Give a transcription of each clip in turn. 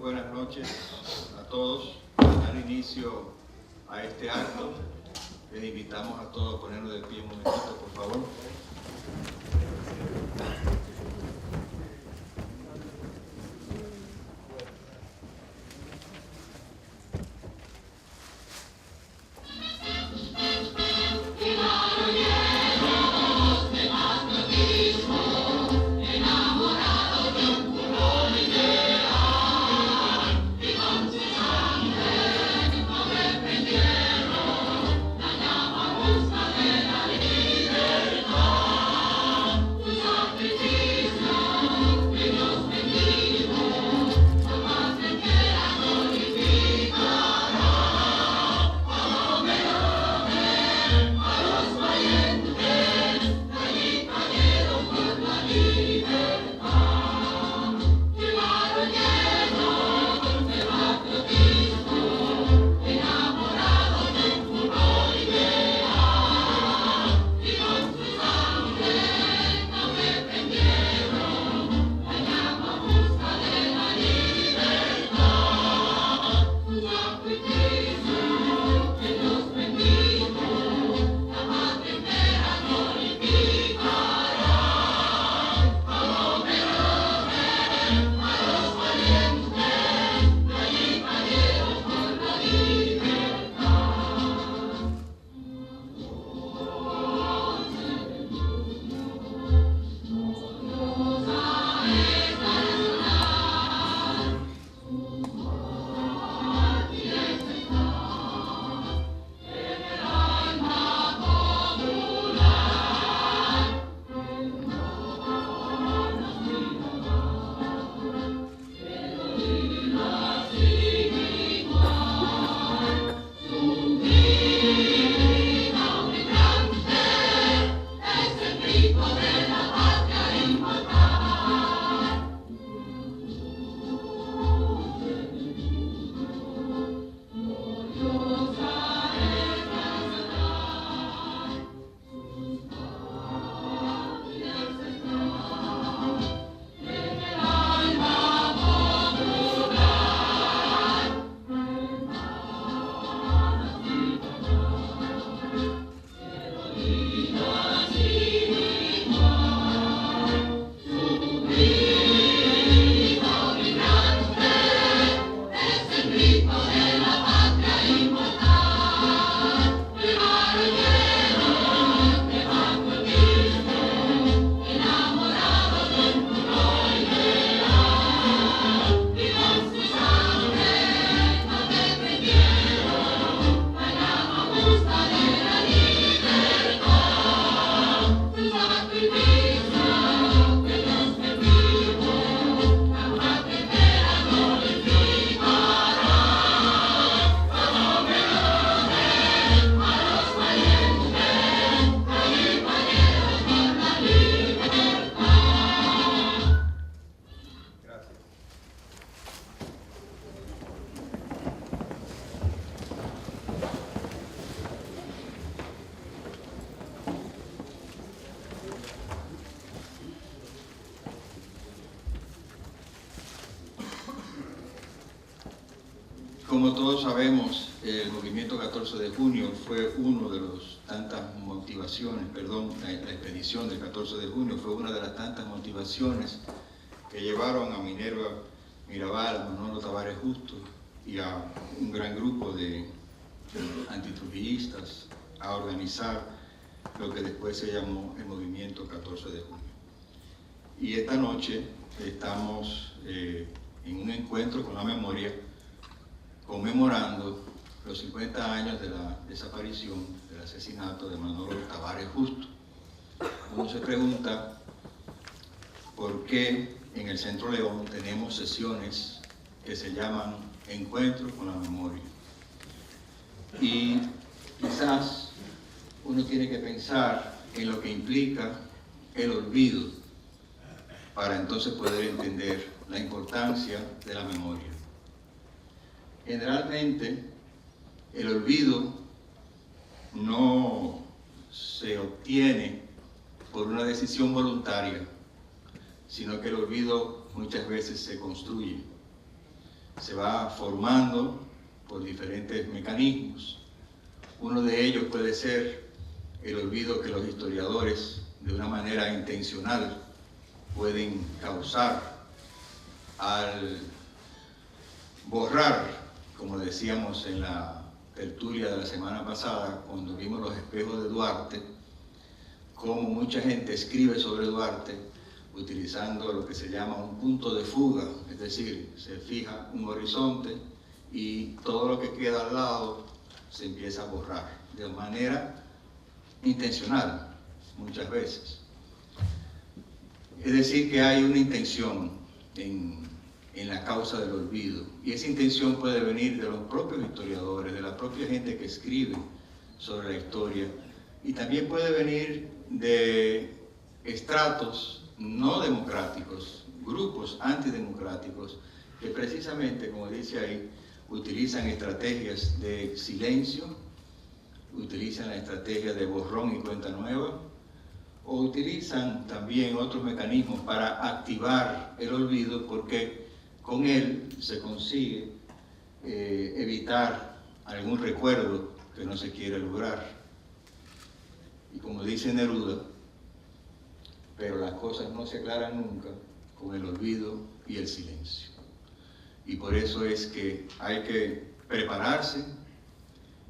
buenas noches a todos. Para dar inicio a este acto, les invitamos a todos a ponernos de pie un momentito, por favor. Como todos sabemos, el movimiento 14 de junio fue uno de las tantas motivaciones, la expedición del 14 de junio fue una de las tantas motivaciones que llevaron a Minerva Mirabal, a Manolo Tavares Justo y a un gran grupo de antitrujillistas a organizar lo que después se llamó el movimiento 14 de junio. Y esta noche estamos en un encuentro con la memoria, conmemorando los 50 años de la desaparición, del asesinato de Manolo Tavares Justo. Uno se pregunta por qué en el Centro León tenemos sesiones que se llaman Encuentros con la Memoria. Y quizás uno tiene que pensar en lo que implica el olvido para entonces poder entender la importancia de la memoria. Generalmente, el olvido no se obtiene por una decisión voluntaria, sino que el olvido muchas veces se construye. se va formando por diferentes mecanismos. Uno de ellos puede ser el olvido que los historiadores, de una manera intencional, pueden causar al borrar, como decíamos en la tertulia de la semana pasada, cuando vimos los espejos de Duarte, cómo mucha gente escribe sobre Duarte utilizando lo que se llama un punto de fuga, es decir, se fija un horizonte y todo lo que queda al lado se empieza a borrar, de manera intencional, muchas veces. Es decir, que hay una intención en la causa del olvido, y esa intención puede venir de los propios historiadores, de la propia gente que escribe sobre la historia, y también puede venir de estratos no democráticos, grupos antidemocráticos, que precisamente, como dice ahí, utilizan estrategias de silencio, utilizan la estrategia de borrón y cuenta nueva, o utilizan también otros mecanismos para activar el olvido, porque con él se consigue evitar algún recuerdo que no se quiere lograr. Y como dice Neruda, pero las cosas no se aclaran nunca con el olvido y el silencio. Y por eso es que hay que prepararse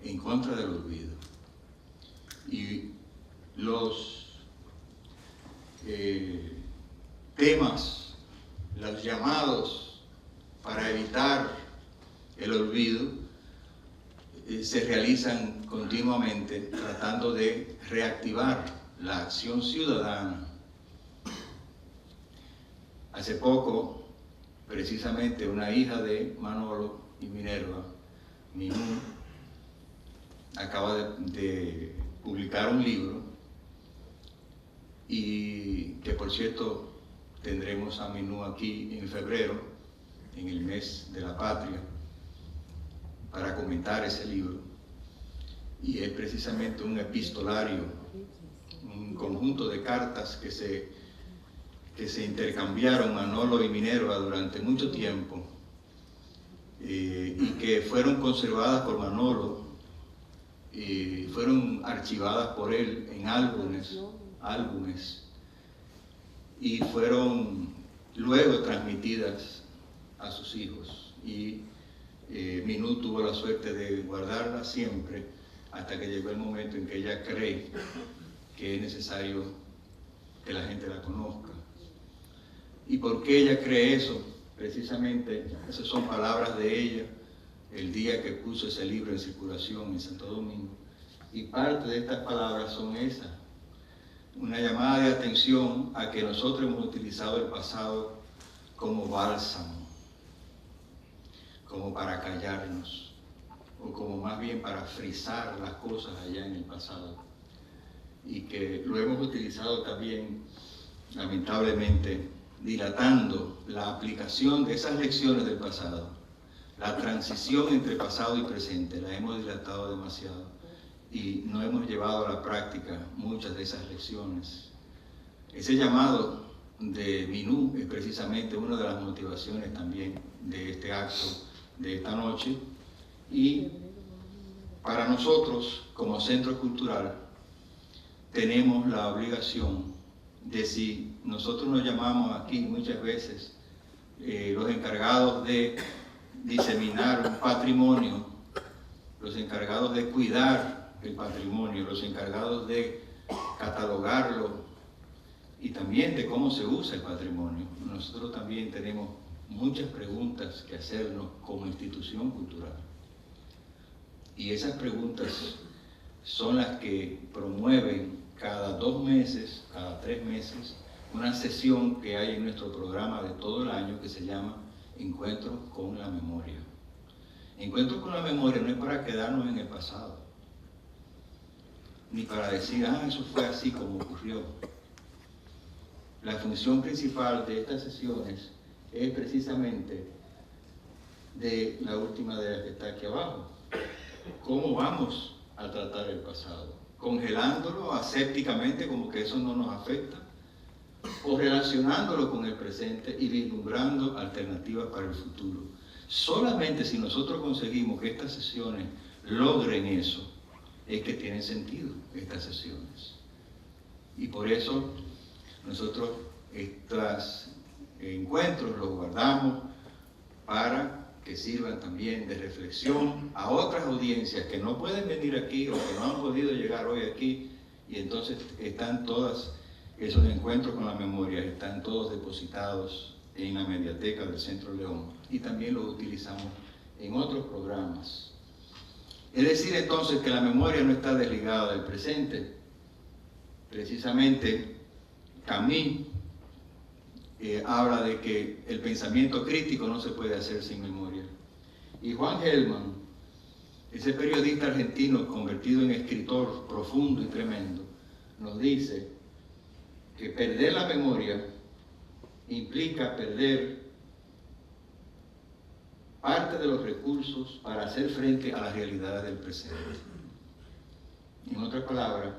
en contra del olvido. Y los temas, los llamados para evitar el olvido, se realizan continuamente tratando de reactivar la acción ciudadana. Hace poco, precisamente, una hija de Manolo y Minerva, Minú, acaba de publicar un libro, y que por cierto tendremos a Minú aquí en febrero, en el mes de la patria, para comentar ese libro. Y es precisamente un epistolario, un conjunto de cartas que se intercambiaron Manolo y Minerva durante mucho tiempo, y que fueron conservadas por Manolo y fueron archivadas por él en álbumes, y fueron luego transmitidas a sus hijos. Y Minú tuvo la suerte de guardarlas siempre hasta que llegó el momento en que ella cree que es necesario que la gente la conozca. ¿Y por qué ella cree eso? Precisamente, esas son palabras de ella el día que puso ese libro en circulación en Santo Domingo. Y parte de estas palabras son esas, una llamada de atención a que nosotros hemos utilizado el pasado como bálsamo, como para callarnos, o como más bien para frizar las cosas allá en el pasado, y que lo hemos utilizado también, lamentablemente, dilatando la aplicación de esas lecciones del pasado. La transición entre pasado y presente la hemos dilatado demasiado y no hemos llevado a la práctica muchas de esas lecciones. Ese llamado de Minú es precisamente una de las motivaciones también de este acto de esta noche, y para nosotros como centro cultural tenemos la obligación de, si nosotros nos llamamos aquí muchas veces los encargados de diseminar un patrimonio, los encargados de cuidar el patrimonio, los encargados de catalogarlo y también de cómo se usa el patrimonio, nosotros también tenemos muchas preguntas que hacernos como institución cultural. Y esas preguntas son las que promueven cada 2 meses, cada 3 meses, una sesión que hay en nuestro programa de todo el año que se llama Encuentros con la Memoria. Encuentros con la Memoria no es para quedarnos en el pasado, ni para decir, eso fue así como ocurrió. La función principal de estas sesiones es precisamente de la última de las que está aquí abajo. ¿Cómo vamos a tratar el pasado? ¿Congelándolo asépticamente como que eso no nos afecta? ¿O relacionándolo con el presente y vislumbrando alternativas para el futuro? Solamente si nosotros conseguimos que estas sesiones logren eso, es que tienen sentido estas sesiones. Y por eso nosotros estos encuentros los guardamos para que sirvan también de reflexión a otras audiencias que no pueden venir aquí o que no han podido llegar hoy aquí, y entonces están todos esos encuentros con la memoria, están todos depositados en la mediateca del Centro León, y también los utilizamos en otros programas. Es decir, entonces, que la memoria no está desligada del presente. Precisamente, Camus habla de que el pensamiento crítico no se puede hacer sin memoria. Y Juan Gelman, ese periodista argentino convertido en escritor profundo y tremendo, nos dice que perder la memoria implica perder parte de los recursos para hacer frente a las realidades del presente. En otras palabras,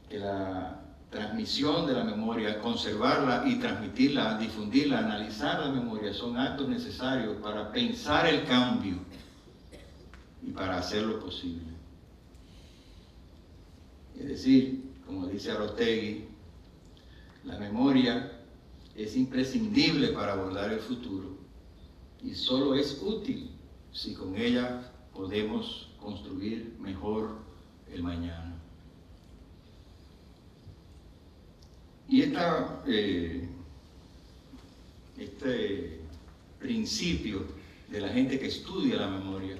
que la transmisión de la memoria, conservarla y transmitirla, difundirla, analizar la memoria, son actos necesarios para pensar el cambio y para hacerlo posible. Es decir, como dice Aróstegui, la memoria es imprescindible para abordar el futuro y solo es útil si con ella podemos construir mejor el mañana. Y este principio de la gente que estudia la memoria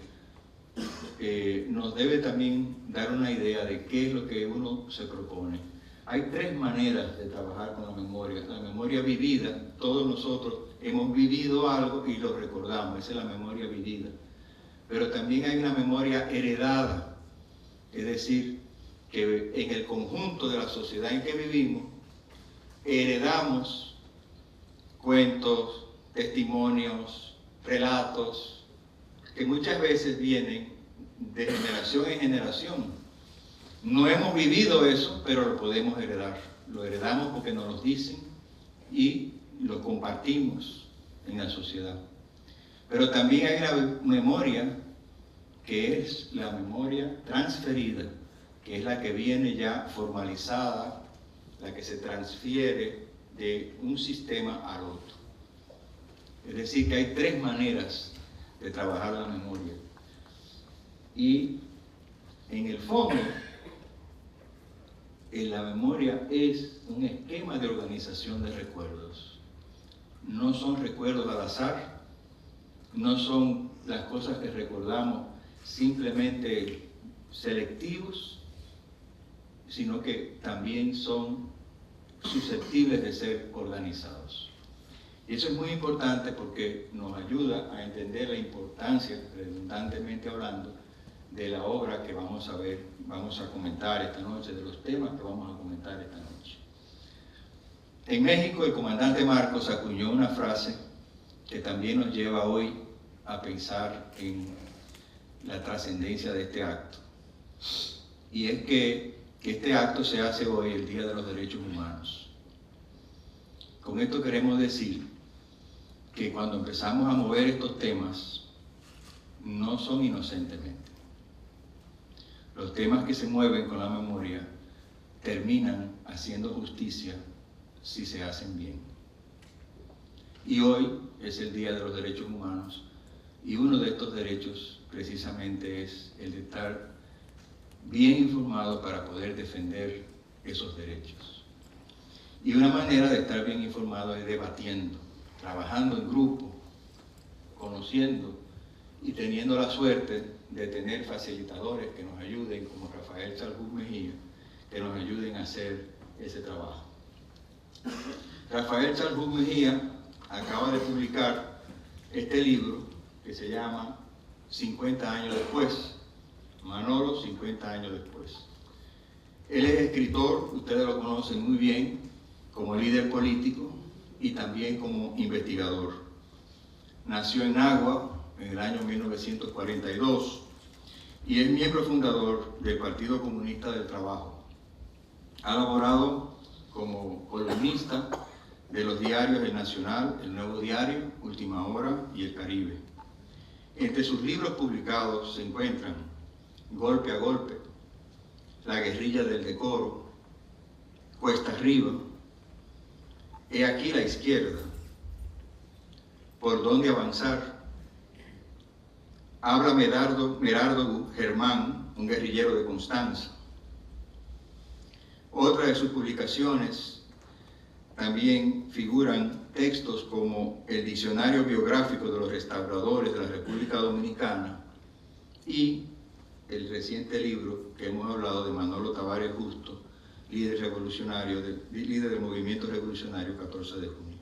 nos debe también dar una idea de qué es lo que uno se propone. Hay tres maneras de trabajar con la memoria. La memoria vivida, todos nosotros hemos vivido algo y lo recordamos, esa es la memoria vivida. Pero también hay una memoria heredada, es decir, que en el conjunto de la sociedad en que vivimos, heredamos cuentos, testimonios, relatos, que muchas veces vienen de generación en generación. No hemos vivido eso, pero lo podemos heredar. Lo heredamos porque nos lo dicen y lo compartimos en la sociedad. Pero también hay una memoria que es la memoria transferida, que es la que viene ya formalizada, la que se transfiere de un sistema al otro. Es decir, que hay tres maneras de trabajar la memoria. Y en el fondo, la memoria es un esquema de organización de recuerdos. No son recuerdos al azar, no son las cosas que recordamos simplemente selectivos, sino que también son susceptibles de ser organizados. Y eso es muy importante porque nos ayuda a entender la importancia, redundantemente hablando, de la obra que vamos a ver, vamos a comentar esta noche, de los temas que vamos a comentar esta noche. En México, el comandante Marcos acuñó una frase que también nos lleva hoy a pensar en la trascendencia de este acto. Y es que este acto se hace hoy, el Día de los Derechos Humanos. Con esto queremos decir que cuando empezamos a mover estos temas, no son inocentemente. Los temas que se mueven con la memoria terminan haciendo justicia si se hacen bien. Y hoy es el Día de los Derechos Humanos, y uno de estos derechos precisamente es el de estar bien informado para poder defender esos derechos. Y una manera de estar bien informado es debatiendo, trabajando en grupo, conociendo y teniendo la suerte de tener facilitadores que nos ayuden, como Rafael Salbuz Mejía, que nos ayuden a hacer ese trabajo. Rafael Salbuz Mejía acaba de publicar este libro que se llama 50 años después, Manolo 50 años después. Él es escritor, ustedes lo conocen muy bien, como líder político y también como investigador. Nació en Nagua en el año 1942 y es miembro fundador del Partido Comunista del Trabajo. Ha laborado como columnista de los diarios El Nacional, El Nuevo Diario, Última Hora y El Caribe. Entre sus libros publicados se encuentran Golpe a Golpe, La guerrilla del decoro, Cuesta arriba, He aquí la izquierda, Por dónde avanzar, Habla Merardo Germán, un guerrillero de Constanza. Otra de sus publicaciones también figuran textos como el Diccionario Biográfico de los Restauradores de la República Dominicana y el reciente libro que hemos hablado de Manolo Tavares Justo, líder del movimiento revolucionario 14 de junio.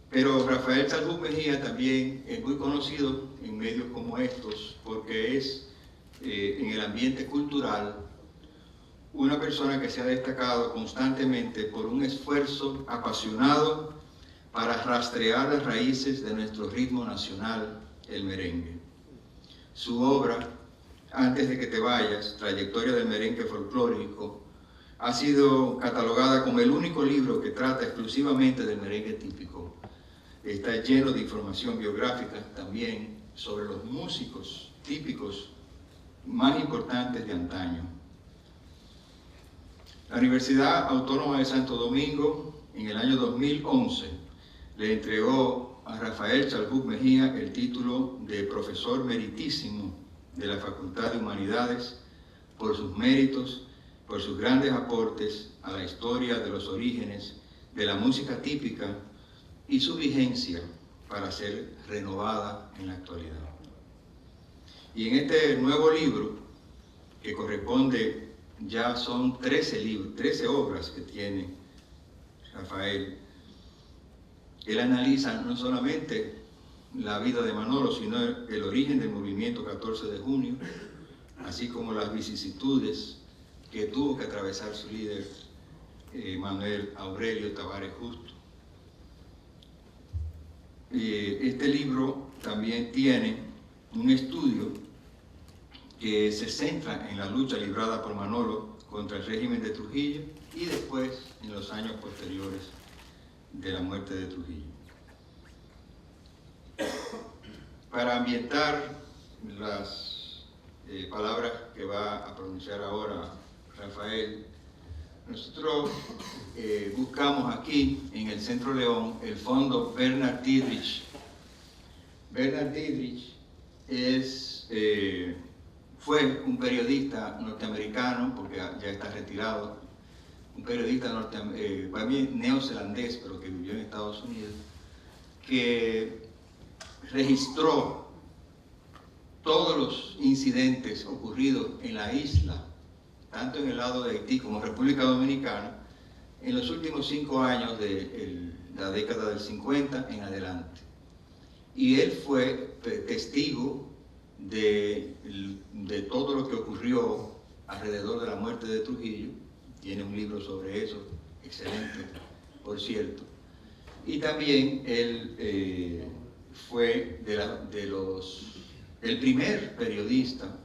Pero Rafael Salbut Mejía también es muy conocido en medios como estos porque es en el ambiente cultural una persona que se ha destacado constantemente por un esfuerzo apasionado para rastrear las raíces de nuestro ritmo nacional, el merengue. Su obra, Antes de que te vayas, Trayectoria del merengue folclórico, ha sido catalogada como el único libro que trata exclusivamente del merengue típico. Está lleno de información biográfica también sobre los músicos típicos más importantes de antaño. La Universidad Autónoma de Santo Domingo, en el año 2011, le entregó a Rafael Salbut Mejía el título de profesor meritísimo de la Facultad de Humanidades por sus méritos, por sus grandes aportes a la historia de los orígenes de la música típica y su vigencia para ser renovada en la actualidad. Y en este nuevo libro, que corresponde, ya son 13 obras que tiene Rafael, él analiza no solamente la vida de Manolo, sino el origen del movimiento 14 de junio, así como las vicisitudes que tuvo que atravesar su líder, Manuel Aurelio Tavares Justo. Este libro también tiene un estudio que se centra en la lucha librada por Manolo contra el régimen de Trujillo y después en los años posteriores de la muerte de Trujillo. Para ambientar las palabras que va a pronunciar ahora Rafael, nosotros buscamos aquí en el Centro León el fondo Bernard Dietrich. Bernard Dietrich fue un periodista norteamericano, porque ya está retirado, un periodista para mí neozelandés, pero que vivió en Estados Unidos, que registró todos los incidentes ocurridos en la isla, tanto en el lado de Haití como República Dominicana, en los últimos 5 años de la década del 50 en adelante. Y él fue testigo de todo lo que ocurrió alrededor de la muerte de Trujillo. Tiene un libro sobre eso, excelente, por cierto. Y también él fue el primer periodista,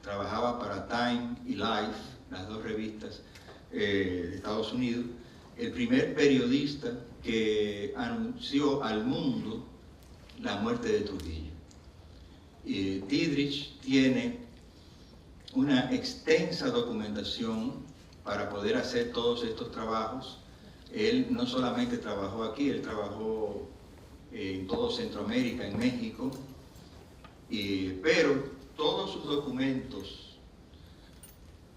trabajaba para Time y Life, las dos revistas de Estados Unidos, el primer periodista que anunció al mundo la muerte de Trujillo. Dietrich tiene una extensa documentación para poder hacer todos estos trabajos. Él no solamente trabajó aquí, él trabajó en todo Centroamérica, en México, pero todos sus documentos,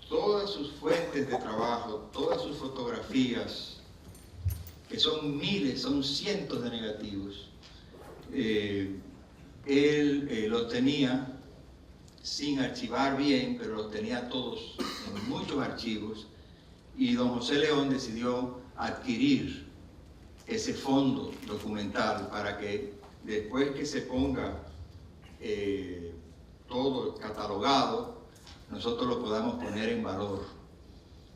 todas sus fuentes de trabajo, todas sus fotografías, que son miles, son cientos de negativos, él los tenía sin archivar bien, pero los tenía todos en muchos archivos, y don José León decidió adquirir ese fondo documental para que después que se ponga todo catalogado, nosotros lo podamos poner en valor.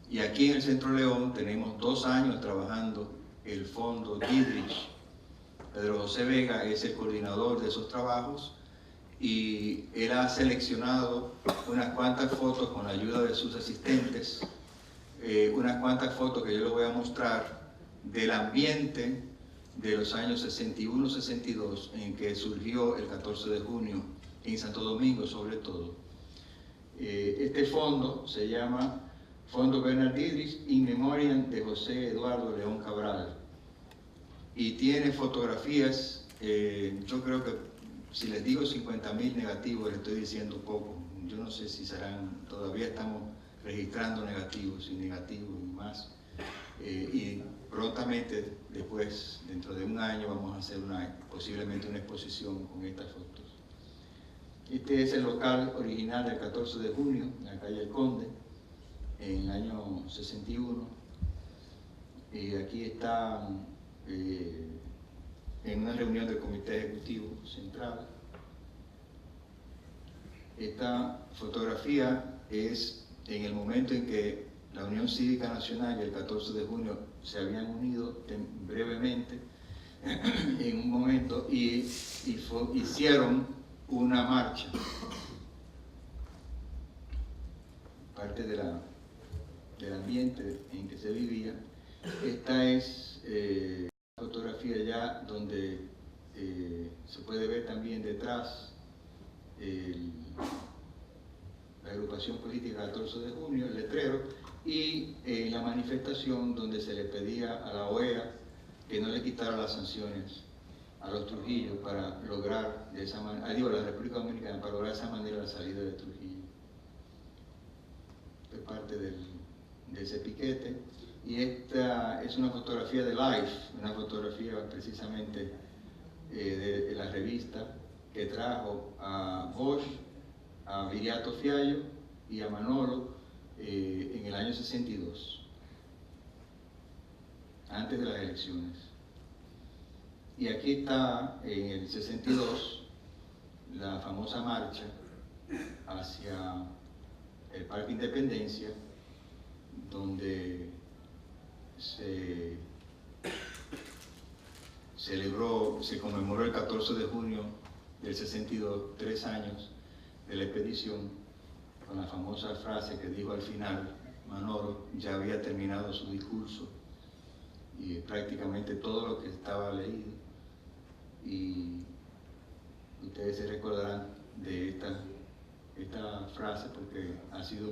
Y aquí en el Centro León tenemos 2 años trabajando el fondo Dietrich. Pedro José Vega es el coordinador de esos trabajos y él ha seleccionado unas cuantas fotos con la ayuda de sus asistentes, unas cuantas fotos que yo les voy a mostrar del ambiente de los años 61-62, en que surgió el 14 de junio en Santo Domingo sobre todo. Este fondo se llama Fondo Bernard Dietrich in Memoriam de José Eduardo León Cabral, y tiene fotografías, yo creo que si les digo 50.000 negativos, les estoy diciendo poco. Yo no sé si serán, todavía estamos registrando negativos y negativos y más. Y prontamente, después, dentro de un año, vamos a hacer posiblemente una exposición con estas fotos. Este es el local original del 14 de junio, en la calle El Conde, en el año 61. Y aquí está en una reunión del Comité Ejecutivo Central. Esta fotografía es en el momento en que la Unión Cívica Nacional y el 14 de junio se habían unido brevemente en un momento y hicieron una marcha. Parte del ambiente en que se vivía. Esta es fotografía ya donde se puede ver también detrás la agrupación política 14 de junio, el letrero, y la manifestación donde se le pedía a la OEA que no le quitara las sanciones a los Trujillo para lograr de esa manera, a la República Dominicana, para lograr de esa manera la salida de Trujillo. Es parte de ese piquete. Y esta es una fotografía de Life, una fotografía precisamente de la revista que trajo a Bosch, a Viriato Fiallo y a Manolo en el año 62, antes de las elecciones. Y aquí está, en el 62, la famosa marcha hacia el Parque Independencia, donde se conmemoró el 14 de junio del 62, 3 años de la expedición, con la famosa frase que dijo al final Manolo. Ya había terminado su discurso y prácticamente todo lo que estaba leído, y ustedes se recordarán de esta frase porque ha sido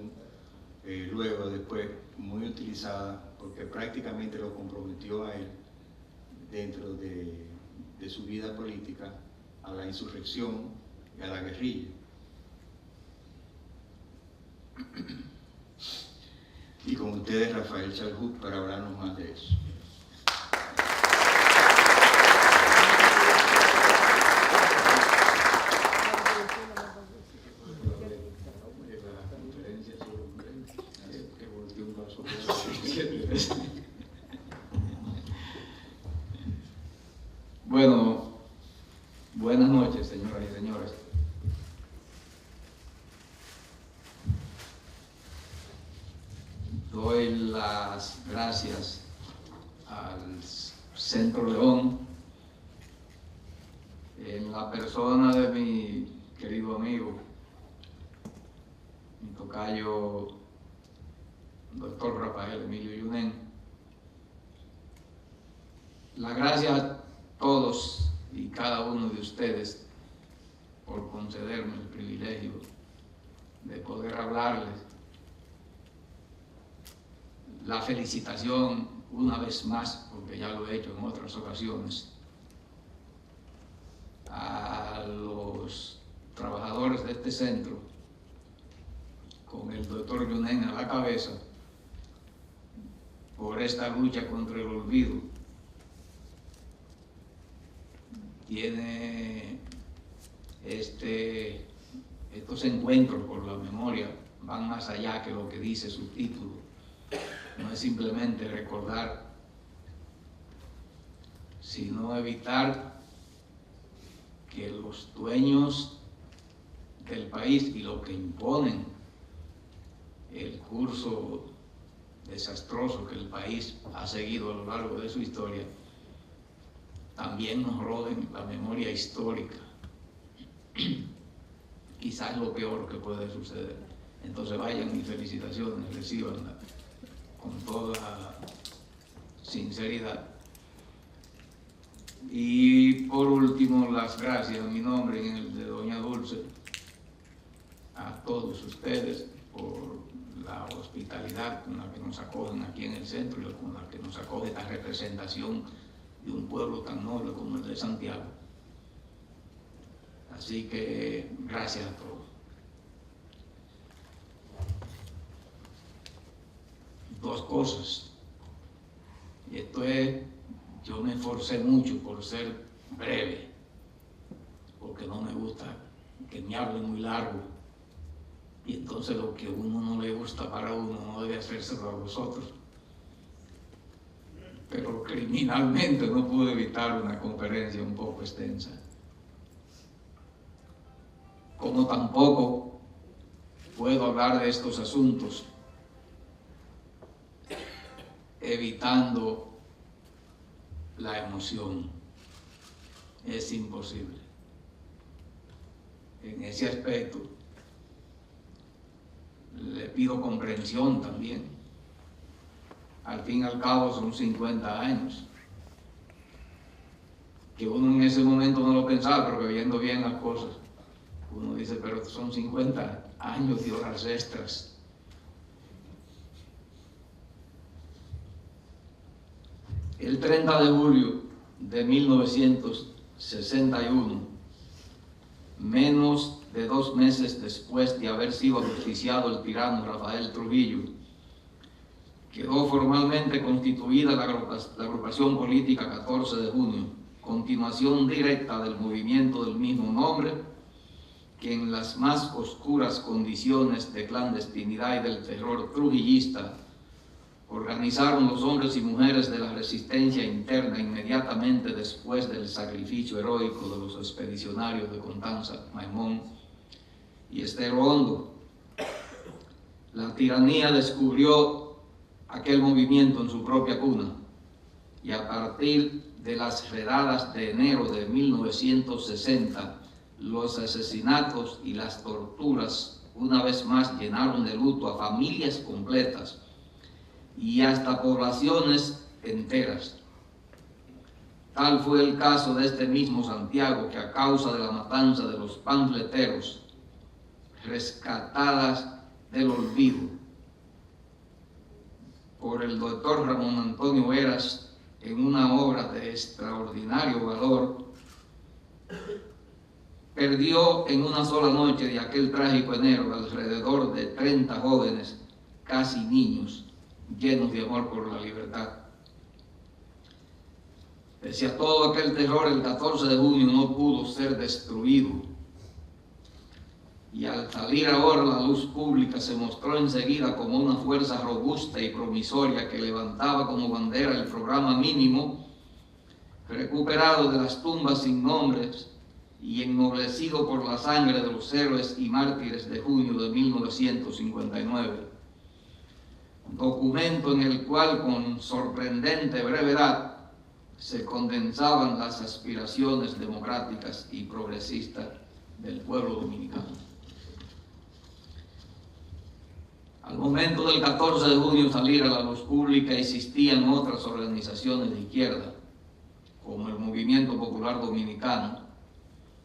luego, después, muy utilizada, porque prácticamente lo comprometió a él dentro de su vida política a la insurrección y a la guerrilla. Y con ustedes Rafael Chalhut para hablarnos más de eso. Bueno, buenas noches, señoras y señores. Doy las gracias al Centro León, en la persona de mi querido amigo, mi tocayo, doctor Rafael Emilio Yunen. Las gracias a todos y cada uno de ustedes por concederme el privilegio de poder hablarles. La felicitación una vez más, porque ya lo he hecho en otras ocasiones, a los trabajadores de este centro, con el doctor Yunen a la cabeza, por esta lucha contra el olvido. Tiene estos encuentros por la memoria, van más allá que lo que dice su título. No es simplemente recordar, sino evitar que los dueños del país y los que imponen el curso desastroso que el país ha seguido a lo largo de su historia, también nos roben la memoria histórica. Quizás es lo peor que puede suceder. Entonces vayan mis felicitaciones, recíbanla con toda sinceridad. Y por último, las gracias en mi nombre y en el de doña Dulce a todos ustedes por la hospitalidad con la que nos acogen aquí en el centro y con la que nos acoge esta representación de un pueblo tan noble como el de Santiago. Así que gracias a todos. Dos cosas. Y esto es, yo me esforcé mucho por ser breve, porque no me gusta que me hablen muy largo. Y entonces lo que a uno no le gusta para uno no debe hacérselo a los otros. Pero criminalmente no pude evitar una conferencia un poco extensa. Como tampoco puedo hablar de estos asuntos evitando la emoción. Es imposible. En ese aspecto le pido comprensión también. Al fin y al cabo son 50 años. Que uno en ese momento no lo pensaba, pero que viendo bien las cosas, uno dice, pero son 50 años de horas extras. El 30 de julio de 1961, menos de 2 meses después de haber sido ajusticiado el tirano Rafael Trujillo, quedó formalmente constituida la agrupación política 14 de junio, continuación directa del movimiento del mismo nombre, que en las más oscuras condiciones de clandestinidad y del terror trujillista organizaron los hombres y mujeres de la resistencia interna inmediatamente después del sacrificio heroico de los expedicionarios de Constanza, Maimón y Estero Hondo. La tiranía descubrió aquel movimiento en su propia cuna y a partir de las redadas de enero de 1960, los asesinatos y las torturas una vez más llenaron de luto a familias completas y hasta poblaciones enteras. Tal fue el caso de este mismo Santiago, que a causa de la matanza de los panfleteros, rescatadas del olvido por el doctor Ramón Antonio Heras en una obra de extraordinario valor, perdió en una sola noche de aquel trágico enero alrededor de 30 jóvenes, casi niños, llenos de amor por la libertad. Pese a todo aquel terror, el 14 de junio no pudo ser destruido. Y al salir ahora a la luz pública se mostró enseguida como una fuerza robusta y promisoria que levantaba como bandera el programa mínimo, recuperado de las tumbas sin nombres y ennoblecido por la sangre de los héroes y mártires de junio de 1959. Documento en el cual con sorprendente brevedad se condensaban las aspiraciones democráticas y progresistas del pueblo dominicano. Al momento del 14 de junio salir a la luz pública existían otras organizaciones de izquierda, como el Movimiento Popular Dominicano,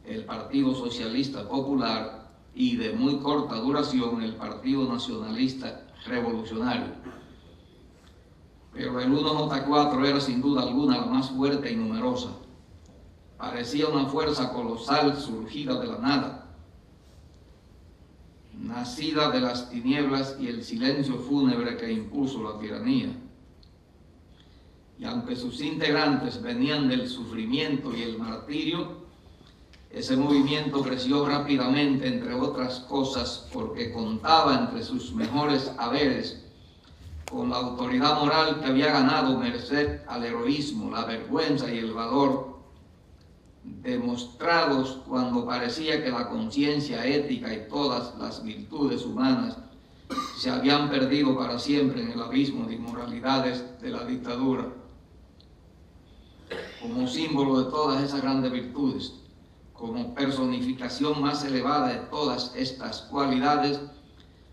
el Partido Socialista Popular y, de muy corta duración, el Partido Nacionalista Revolucionario. Pero el 1J4 era sin duda alguna la más fuerte y numerosa. Parecía una fuerza colosal surgida de la nada, nacida de las tinieblas y el silencio fúnebre que impuso la tiranía. Y aunque sus integrantes venían del sufrimiento y el martirio, ese movimiento creció rápidamente, entre otras cosas, porque contaba entre sus mejores haberes con la autoridad moral que había ganado merced al heroísmo, la vergüenza y el valor demostrados cuando parecía que la conciencia ética y todas las virtudes humanas se habían perdido para siempre en el abismo de inmoralidades de la dictadura. Como símbolo de todas esas grandes virtudes, como personificación más elevada de todas estas cualidades,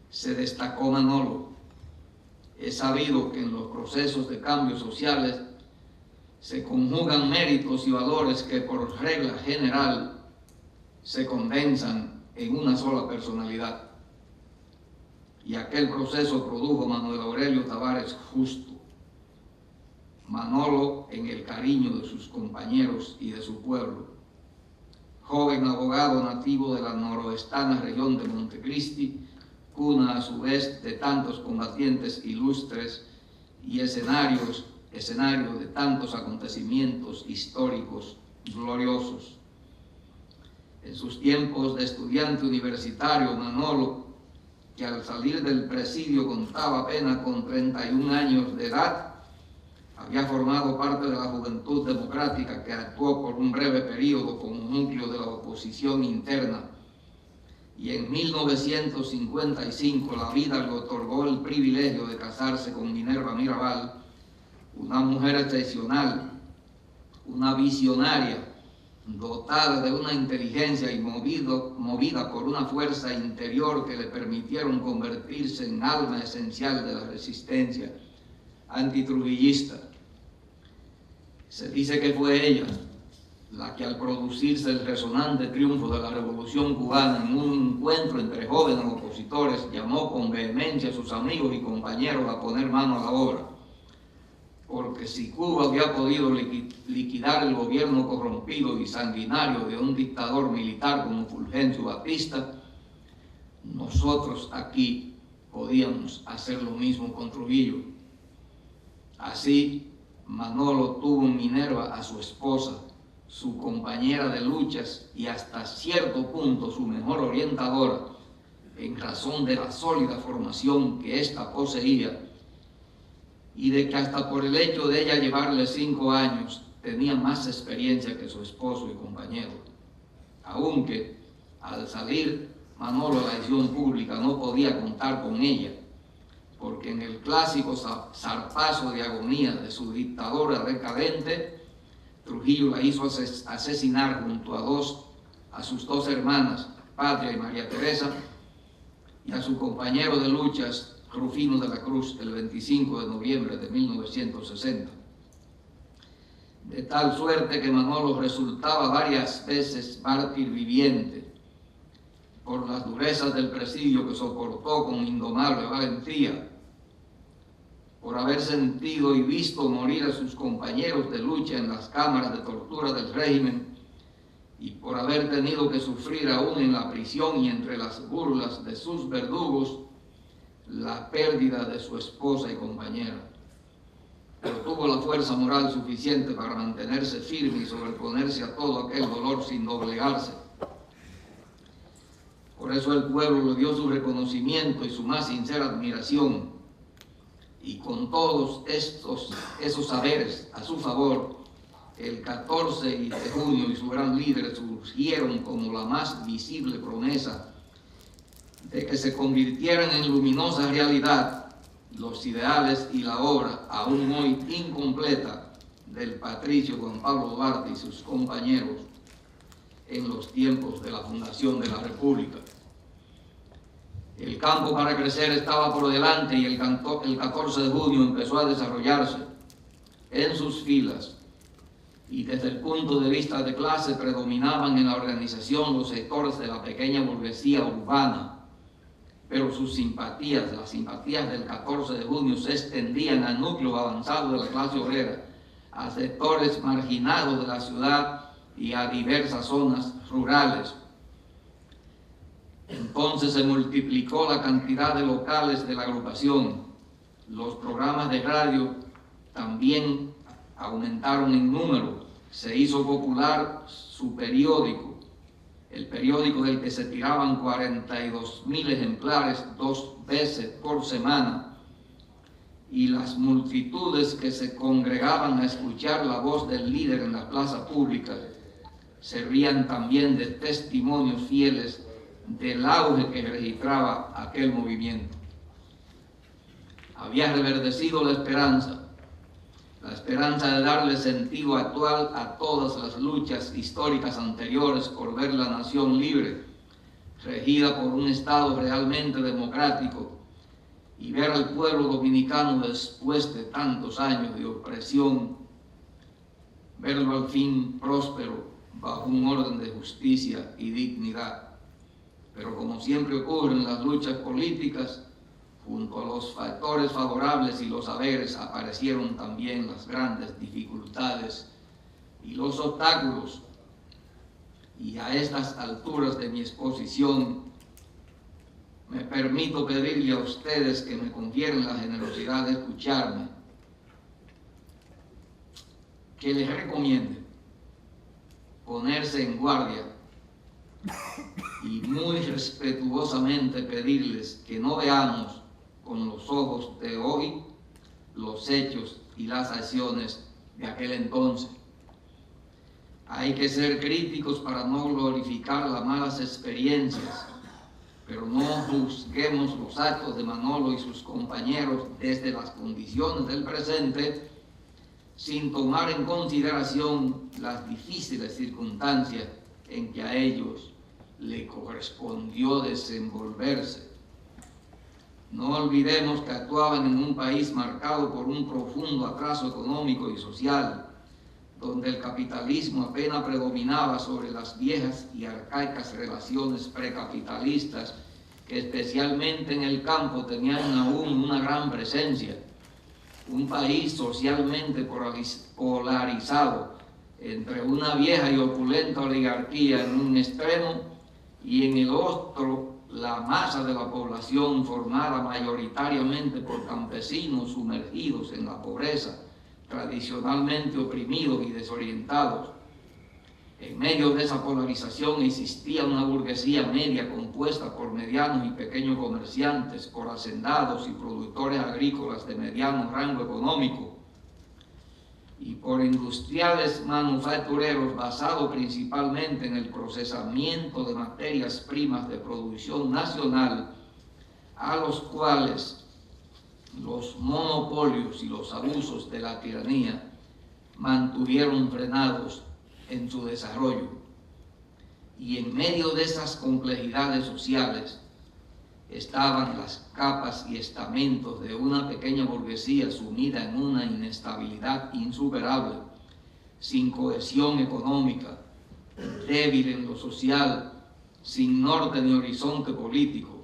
se destacó Manolo. Es sabido que en los procesos de cambios sociales se conjugan méritos y valores que por regla general se condensan en una sola personalidad. Y aquel proceso produjo Manuel Aurelio Tavares Justo, Manolo en el cariño de sus compañeros y de su pueblo, joven abogado nativo de la noroestana región de Montecristi, cuna a su vez de tantos combatientes ilustres y escenario de tantos acontecimientos históricos gloriosos. En sus tiempos de estudiante universitario, Manolo, que al salir del presidio contaba apenas con 31 años de edad, había formado parte de la Juventud Democrática, que actuó por un breve periodo como núcleo de la oposición interna, y en 1955 la vida le otorgó el privilegio de casarse con Minerva Mirabal, una mujer excepcional, una visionaria, dotada de una inteligencia y movida por una fuerza interior que le permitieron convertirse en alma esencial de la resistencia antitrujillista. Se dice que fue ella la que, al producirse el resonante triunfo de la Revolución Cubana en un encuentro entre jóvenes opositores, llamó con vehemencia a sus amigos y compañeros a poner mano a la obra. Porque si Cuba había podido liquidar el gobierno corrompido y sanguinario de un dictador militar como Fulgencio Batista, nosotros aquí podíamos hacer lo mismo con Trujillo. Así, Manolo tuvo en Minerva a su esposa, su compañera de luchas y hasta cierto punto su mejor orientadora, en razón de la sólida formación que ésta poseía y de que hasta por el hecho de ella llevarle 5 años tenía más experiencia que su esposo y compañero. Aunque al salir Manolo a la acción pública no podía contar con ella, porque en el clásico zarpazo de agonía de su dictadura decadente, Trujillo la hizo asesinar junto a sus dos hermanas, Patria y María Teresa, y a su compañero de luchas, Rufino de la Cruz, el 25 de noviembre de 1960. De tal suerte que Manolo resultaba varias veces mártir viviente por las durezas del presidio que soportó con indomable valentía, por haber sentido y visto morir a sus compañeros de lucha en las cámaras de tortura del régimen y por haber tenido que sufrir aún en la prisión y entre las burlas de sus verdugos la pérdida de su esposa y compañera. Pero tuvo la fuerza moral suficiente para mantenerse firme y sobreponerse a todo aquel dolor sin doblegarse. Por eso el pueblo le dio su reconocimiento y su más sincera admiración. Y con todos esos saberes a su favor, el 14 de junio y su gran líder surgieron como la más visible promesa de que se convirtieran en luminosa realidad los ideales y la obra, aún hoy incompleta, del patricio Juan Pablo Duarte y sus compañeros en los tiempos de la fundación de la República. El campo para crecer estaba por delante y el 14 de junio empezó a desarrollarse en sus filas, y desde el punto de vista de clase predominaban en la organización los sectores de la pequeña burguesía urbana, pero sus simpatías, las simpatías del 14 de junio, se extendían al núcleo avanzado de la clase obrera, a sectores marginados de la ciudad y a diversas zonas rurales. Entonces se multiplicó la cantidad de locales de la agrupación. Los programas de radio también aumentaron en número. Se hizo popular su periódico, el periódico del que se tiraban 42.000 ejemplares 2 veces por semana, y las multitudes que se congregaban a escuchar la voz del líder en la plaza pública servían también de testimonios fieles del auge que registraba aquel movimiento. Había reverdecido la esperanza de darle sentido actual a todas las luchas históricas anteriores por ver la nación libre, regida por un Estado realmente democrático, y ver al pueblo dominicano después de tantos años de opresión verlo al fin próspero bajo un orden de justicia y dignidad. Pero como siempre ocurre en las luchas políticas, junto a los factores favorables y los haberes aparecieron también las grandes dificultades y los obstáculos. Y a estas alturas de mi exposición me permito pedirle a ustedes que me confieren la generosidad de escucharme, que les recomiende ponerse en guardia y muy respetuosamente pedirles que no veamos con los ojos de hoy los hechos y las acciones de aquel entonces. Hay que ser críticos para no glorificar las malas experiencias, pero no juzguemos los actos de Manolo y sus compañeros desde las condiciones del presente, sin tomar en consideración las difíciles circunstancias en que a ellos le correspondió desenvolverse. No olvidemos que actuaban en un país marcado por un profundo atraso económico y social, donde el capitalismo apenas predominaba sobre las viejas y arcaicas relaciones precapitalistas que especialmente en el campo tenían aún una gran presencia. Un país socialmente polarizado entre una vieja y opulenta oligarquía en un extremo y en el otro la masa de la población formada mayoritariamente por campesinos sumergidos en la pobreza, tradicionalmente oprimidos y desorientados. En medio de esa polarización existía una burguesía media compuesta por medianos y pequeños comerciantes, por hacendados y productores agrícolas de mediano rango económico, y por industriales manufactureros basados principalmente en el procesamiento de materias primas de producción nacional, a los cuales los monopolios y los abusos de la tiranía mantuvieron frenados en su desarrollo. Y en medio de esas complejidades sociales estaban las capas y estamentos de una pequeña burguesía sumida en una inestabilidad insuperable, sin cohesión económica, débil en lo social, sin norte ni horizonte político.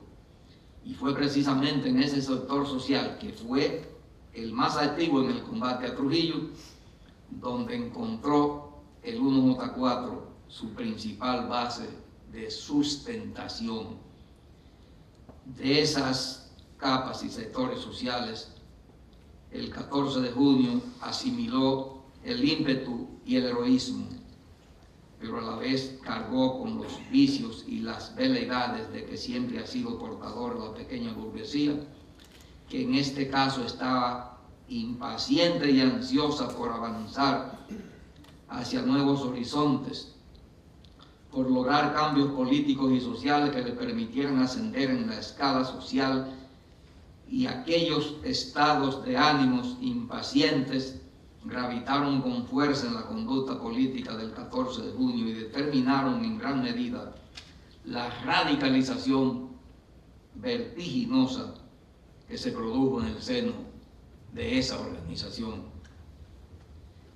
Y fue precisamente en ese sector social, que fue el más activo en el combate a Trujillo, donde encontró el 1J4 su principal base de sustentación. De esas capas y sectores sociales, el 14 de junio asimiló el ímpetu y el heroísmo, pero a la vez cargó con los vicios y las veleidades de que siempre ha sido portador la pequeña burguesía, que en este caso estaba impaciente y ansiosa por avanzar hacia nuevos horizontes, por lograr cambios políticos y sociales que le permitieran ascender en la escala social, y aquellos estados de ánimos impacientes gravitaron con fuerza en la conducta política del 14 de junio y determinaron en gran medida la radicalización vertiginosa que se produjo en el seno de esa organización.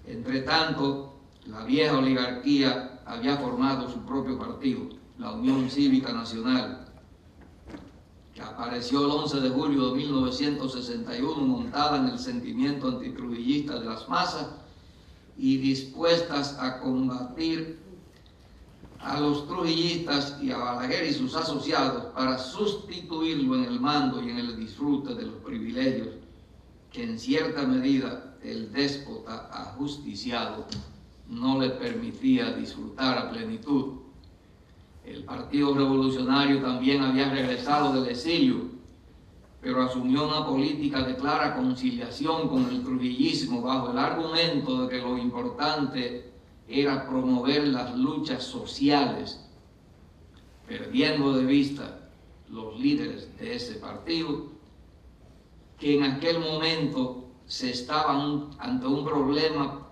Entre tanto, la vieja oligarquía había formado su propio partido, la Unión Cívica Nacional, que apareció el 11 de julio de 1961 montada en el sentimiento antitrujillista de las masas y dispuestas a combatir a los trujillistas y a Balaguer y sus asociados para sustituirlo en el mando y en el disfrute de los privilegios que en cierta medida el déspota ajusticiado no le permitía disfrutar a plenitud. El Partido Revolucionario también había regresado del exilio, pero asumió una política de clara conciliación con el trujillismo bajo el argumento de que lo importante era promover las luchas sociales, perdiendo de vista los líderes de ese partido, que en aquel momento se estaban ante un problema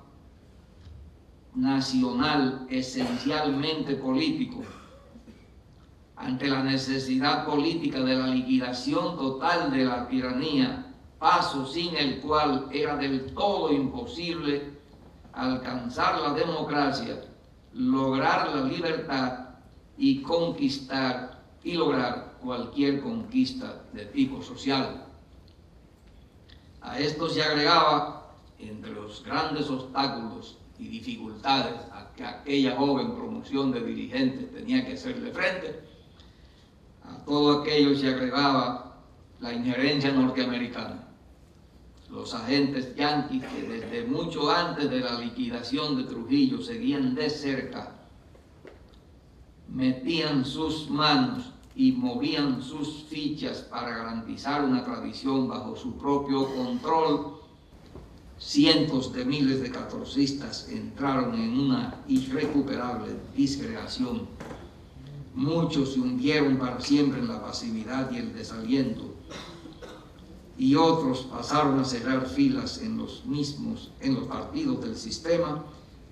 nacional esencialmente político, ante la necesidad política de la liquidación total de la tiranía, paso sin el cual era del todo imposible alcanzar la democracia, lograr la libertad y conquistar y lograr cualquier conquista de tipo social. A esto se agregaba, entre los grandes obstáculos y dificultades a que aquella joven promoción de dirigentes tenía que hacerle frente, a todo aquello se agregaba la injerencia norteamericana. Los agentes yanquis que desde mucho antes de la liquidación de Trujillo seguían de cerca, metían sus manos y movían sus fichas para garantizar una tradición bajo su propio control. Cientos de miles de catorcistas entraron en una irrecuperable disgregación. Muchos se hundieron para siempre en la pasividad y el desaliento, y otros pasaron a cerrar filas en los partidos del sistema,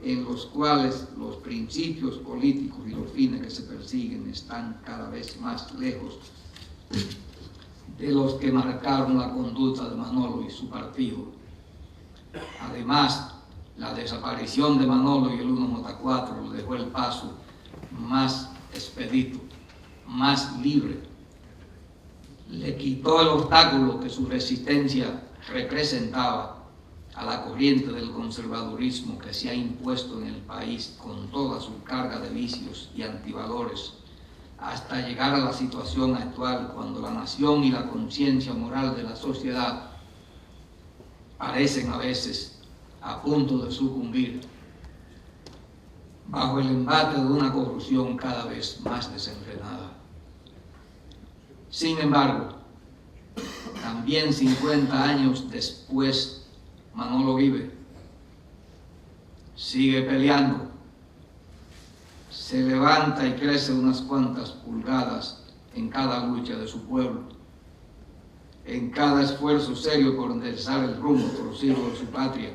en los cuales los principios políticos y los fines que se persiguen están cada vez más lejos de los que marcaron la conducta de Manolo y su partido. Además, la desaparición de Manolo y el 1J4 le dejó el paso más expedito, más libre. Le quitó el obstáculo que su resistencia representaba a la corriente del conservadurismo que se ha impuesto en el país con toda su carga de vicios y antivalores, hasta llegar a la situación actual cuando la nación y la conciencia moral de la sociedad parecen a veces a punto de sucumbir bajo el embate de una corrupción cada vez más desenfrenada. Sin embargo, también 50 años después, Manolo vive, sigue peleando, se levanta y crece unas cuantas pulgadas en cada lucha de su pueblo, en cada esfuerzo serio por enderezar el rumbo torcido de su patria.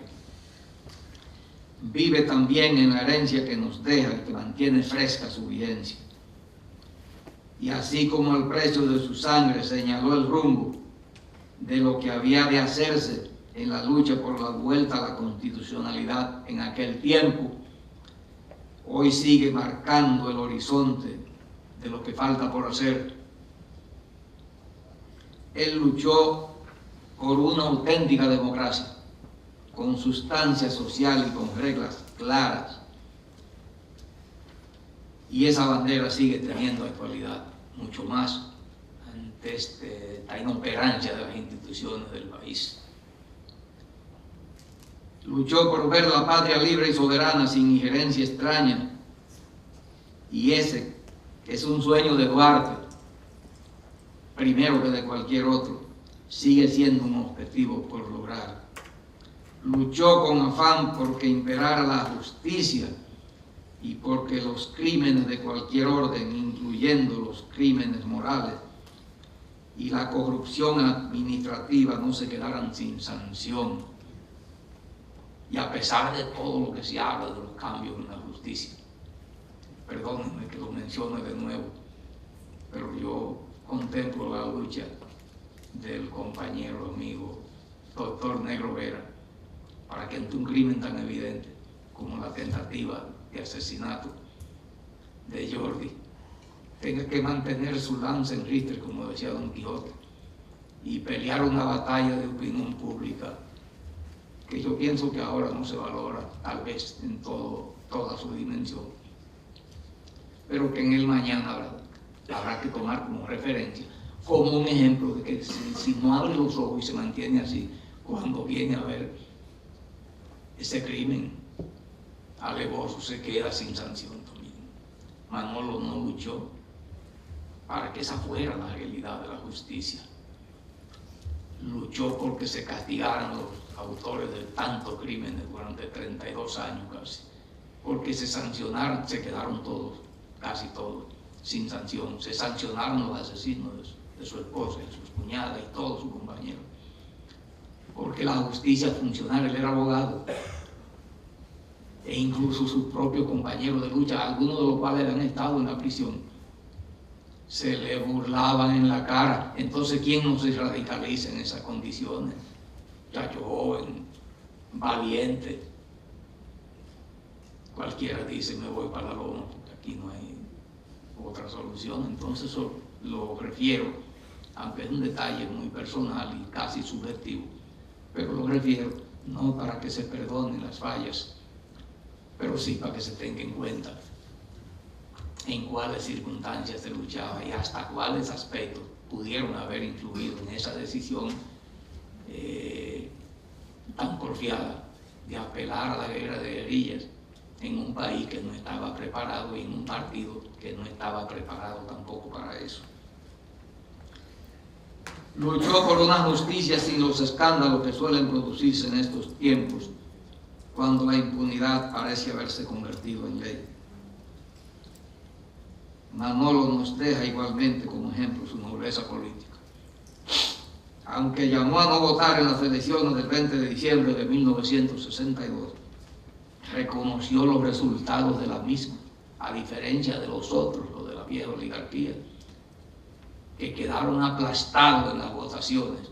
Vive también en la herencia que nos deja y que mantiene fresca su vigencia. Y así como el precio de su sangre señaló el rumbo de lo que había de hacerse en la lucha por la vuelta a la constitucionalidad en aquel tiempo, hoy sigue marcando el horizonte de lo que falta por hacer. Él luchó por una auténtica democracia, con sustancia social y con reglas claras. Y esa bandera sigue teniendo actualidad, mucho más ante esta inoperancia de las instituciones del país. Luchó por ver la patria libre y soberana sin injerencia extraña, y ese es un sueño de Duarte, primero que de cualquier otro, sigue siendo un objetivo por lograr. Luchó con afán porque imperara la justicia y porque los crímenes de cualquier orden, incluyendo los crímenes morales y la corrupción administrativa, no se quedaran sin sanción. Y a pesar de todo lo que se habla de los cambios en la justicia, perdónenme que lo mencione de nuevo, pero yo contemplo la lucha del compañero amigo doctor Negro Vera para que ante un crimen tan evidente como la tentativa de asesinato de Jordi tenga que mantener su lanza en ristre, como decía Don Quijote, y pelear una batalla de opinión pública que yo pienso que ahora no se valora, tal vez en toda su dimensión, pero que en el mañana habrá que tomar como referencia, como un ejemplo de que si no abre los ojos y se mantiene así, cuando viene a ver ese crimen alevoso, se queda sin sanción también. Manolo no luchó para que esa fuera la realidad de la justicia. Luchó porque se castigaran los autores de tantos crímenes durante 32 años casi, porque se sancionaron, se quedaron todos, casi todos, sin sanción. Se sancionaron los asesinos de su esposa, de sus cuñadas y todos sus compañeros, porque la justicia funcional, él era abogado, e incluso sus propios compañeros de lucha, algunos de los cuales han estado en la prisión, se le burlaban en la cara. Entonces, ¿quién no se radicaliza en esas condiciones? Muchacho joven, valiente, cualquiera dice me voy para la loma porque aquí no hay otra solución. Entonces eso lo refiero, aunque es un detalle muy personal y casi subjetivo, pero lo refiero no para que se perdonen las fallas, pero sí para que se tenga en cuenta en cuáles circunstancias se luchaba y hasta cuáles aspectos pudieron haber influido en esa decisión tan porfiada de apelar a la guerra de guerrillas en un país que no estaba preparado y en un partido que no estaba preparado tampoco para eso. Luchó por una justicia sin los escándalos que suelen producirse en estos tiempos, cuando la impunidad parece haberse convertido en ley. Manolo nos deja igualmente como ejemplo su nobleza política. Aunque llamó a no votar en las elecciones del 20 de diciembre de 1962, reconoció los resultados de la misma, a diferencia de los otros, los de la vieja oligarquía, que quedaron aplastados en las votaciones.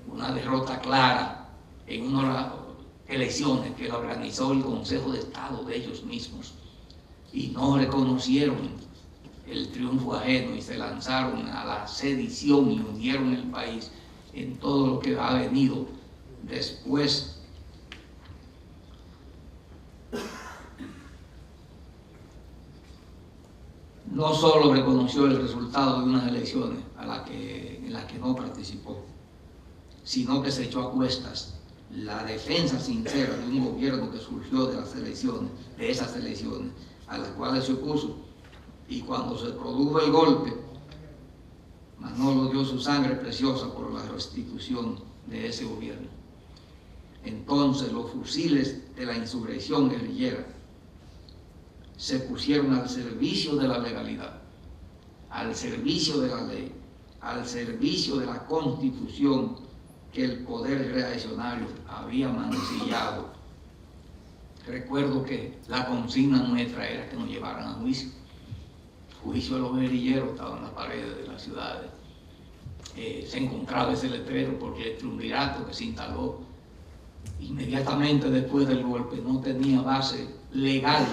Una derrota clara en unas elecciones que la organizó el Consejo de Estado de ellos mismos, y no reconocieron el triunfo ajeno y se lanzaron a la sedición y hundieron el país en todo lo que ha venido después. No solo reconoció el resultado de unas elecciones en las que no participó, sino que se echó a cuestas la defensa sincera de un gobierno que surgió de las elecciones, de esas elecciones a las cuales se opuso. Y cuando se produjo el golpe, Manolo dio su sangre preciosa por la restitución de ese gobierno. Entonces los fusiles de la insurrección guerrillera se pusieron al servicio de la legalidad, al servicio de la ley, al servicio de la Constitución que el poder reaccionario había mancillado. Recuerdo que la consigna nuestra era que nos llevaran a juicio. Juicio de los guerrilleros estaba en las paredes de las ciudades. Se encontraba ese letrero porque el triunvirato que se instaló inmediatamente después del golpe no tenía base legal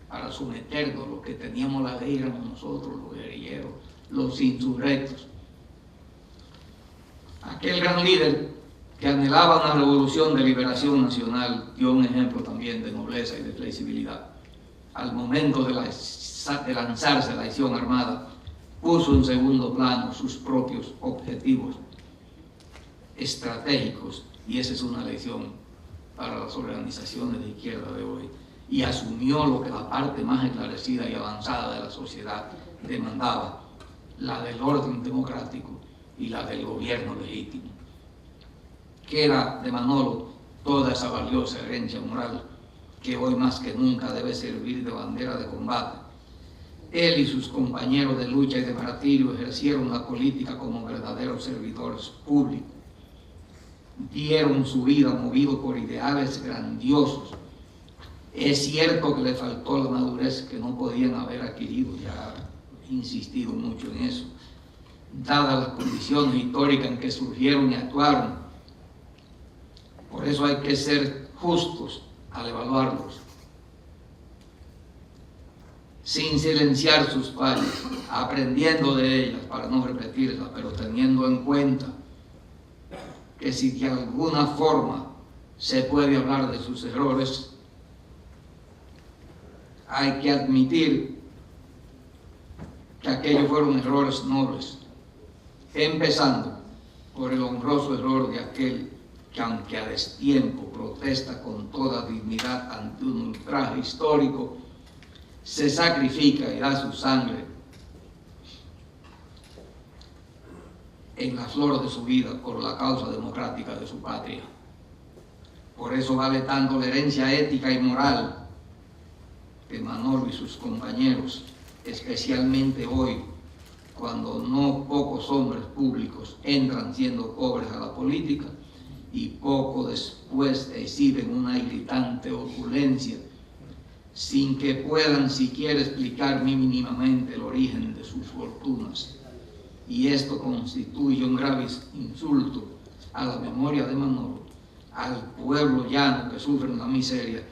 para someternos. Los que teníamos la ley éramos nosotros, los guerrilleros, los insurrectos. Aquel gran líder que anhelaba una revolución de liberación nacional dio un ejemplo también de nobleza y de flexibilidad. Al momento de lanzarse a la acción armada, puso en segundo plano sus propios objetivos estratégicos, y esa es una lección para las organizaciones de izquierda de hoy, y asumió lo que la parte más esclarecida y avanzada de la sociedad demandaba, la del orden democrático y la del gobierno legítimo. Queda de Manolo toda esa valiosa herencia moral que hoy más que nunca debe servir de bandera de combate. Él y sus compañeros de lucha y de martirio ejercieron la política como verdaderos servidores públicos. Dieron su vida movidos por ideales grandiosos. Es cierto que le faltó la madurez que no podían haber adquirido, ya he insistido mucho en eso, dadas las condiciones históricas en que surgieron y actuaron. Por eso hay que ser justos al evaluarlos, sin silenciar sus fallas, aprendiendo de ellas para no repetirlas, pero teniendo en cuenta que si de alguna forma se puede hablar de sus errores, hay que admitir que aquellos fueron errores nobles, empezando por el honroso error de aquel que, aunque a destiempo protesta con toda dignidad ante un ultraje histórico, se sacrifica y da su sangre en la flor de su vida por la causa democrática de su patria. Por eso vale tanto la herencia ética y moral de Manolo y sus compañeros, especialmente hoy, cuando no pocos hombres públicos entran siendo pobres a la política y poco después exhiben una irritante opulencia sin que puedan siquiera explicar mínimamente el origen de sus fortunas. Y esto constituye un grave insulto a la memoria de Manolo, al pueblo llano que sufre la miseria,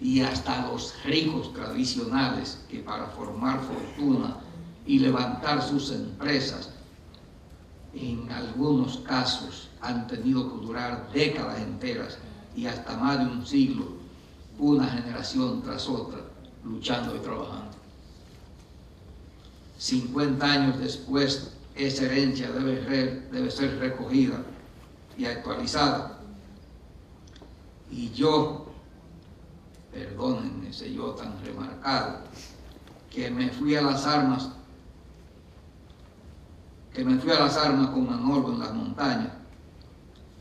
y hasta los ricos tradicionales que para formar fortuna y levantar sus empresas, en algunos casos han tenido que durar décadas enteras y hasta más de un siglo, una generación tras otra, luchando y trabajando. 50 años después, esa herencia debe ser recogida y actualizada. Y yo, perdónenme ese yo tan remarcado, que me fui a las armas con Manolo en las montañas,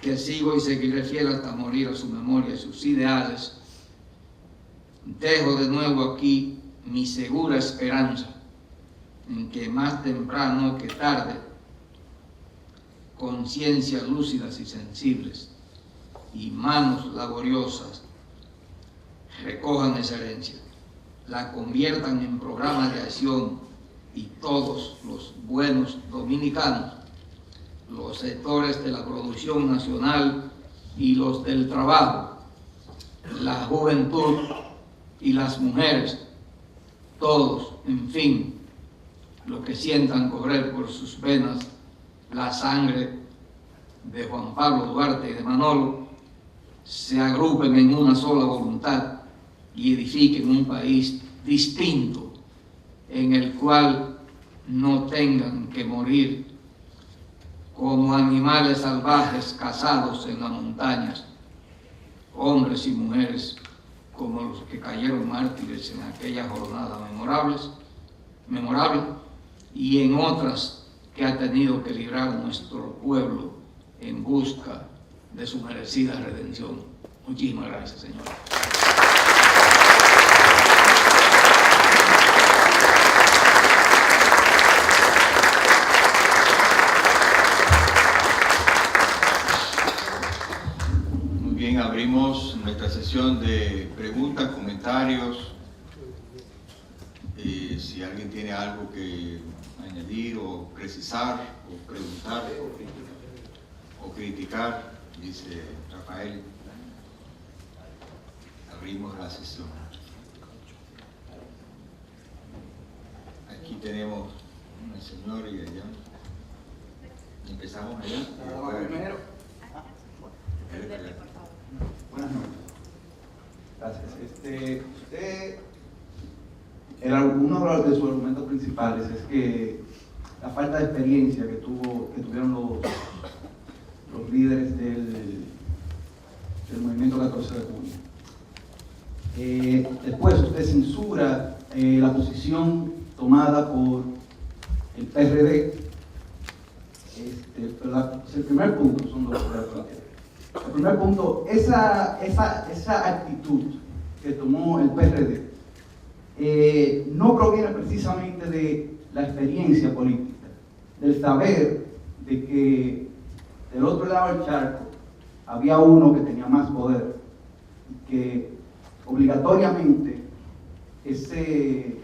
que sigo y seguiré fiel hasta morir a su memoria y sus ideales, dejo de nuevo aquí mi segura esperanza en que más temprano que tarde, conciencias lúcidas y sensibles y manos laboriosas recojan esa herencia, la conviertan en programas de acción y todos los buenos dominicanos, los sectores de la producción nacional y los del trabajo, la juventud y las mujeres, todos, en fin, los que sientan correr por sus venas la sangre de Juan Pablo Duarte y de Manolo, se agrupen en una sola voluntad y edifiquen un país distinto en el cual no tengan que morir como animales salvajes cazados en las montañas, hombres y mujeres como los que cayeron mártires en aquella jornada memorable y en otras que ha tenido que librar nuestro pueblo en busca de su merecida redención. Muchísimas gracias, Señor. Muy bien, abrimos nuestra sesión de preguntas, comentarios. Si alguien tiene algo que añadir o precisar o preguntar o criticar, dice Rafael, abrimos la sesión. Aquí tenemos una señora y allá. Empezamos allá. Primero. Buenas noches. Gracias. Usted, uno de sus argumentos principales es que la falta de experiencia que tuvieron los líderes del movimiento 14 de junio. Después usted censura la posición tomada por el PRD. El primer punto son los el primer punto, esa actitud que tomó el PRD no proviene precisamente de la experiencia política, del saber de que del otro lado del charco había uno que tenía más poder y que obligatoriamente ese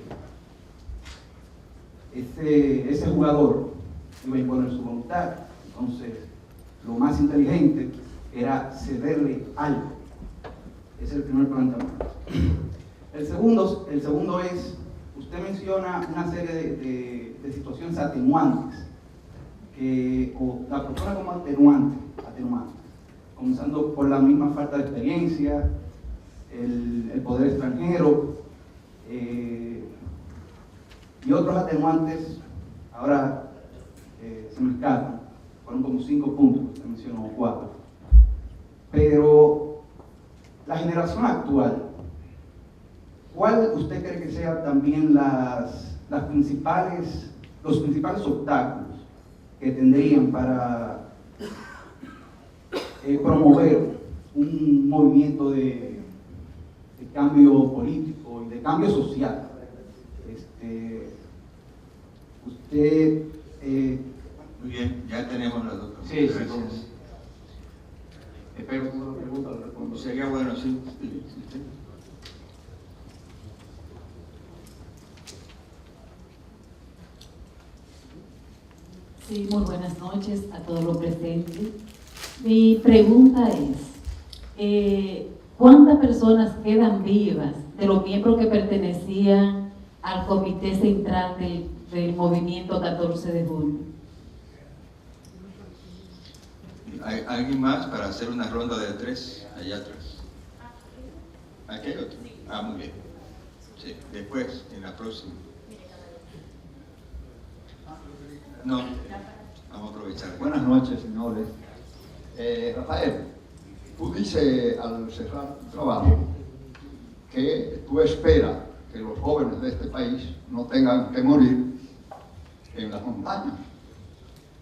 jugador iba a imponer su voluntad. Entonces, lo más inteligente era cederle algo. Ese es el primer planteamiento. El segundo es, usted menciona una serie de situaciones atenuantes, o la propone como atenuantes, comenzando por la misma falta de experiencia, el poder extranjero, y otros atenuantes, ahora se me escapan, fueron como 5 puntos, usted mencionó 4. Pero la generación actual, ¿cuál usted cree que sean también los principales obstáculos que tendrían para promover un movimiento de cambio político y de cambio social? Usted... Muy bien, ya tenemos las dos preguntas. Sí, gracias. Espero que una pregunta la responda. Sería bueno, sí. Sí, muy buenas noches a todos los presentes. Mi pregunta es, ¿cuántas personas quedan vivas de los miembros que pertenecían al comité central del movimiento 14 de julio? ¿Hay alguien más para hacer una ronda de 3 allá atrás? ¿Aquí hay otro? Ah, muy bien. Sí, después, en la próxima. No, vamos a aprovechar. Buenas noches, señores. Rafael, tú dices al cerrar tu trabajo que tú esperas que los jóvenes de este país no tengan que morir en las montañas.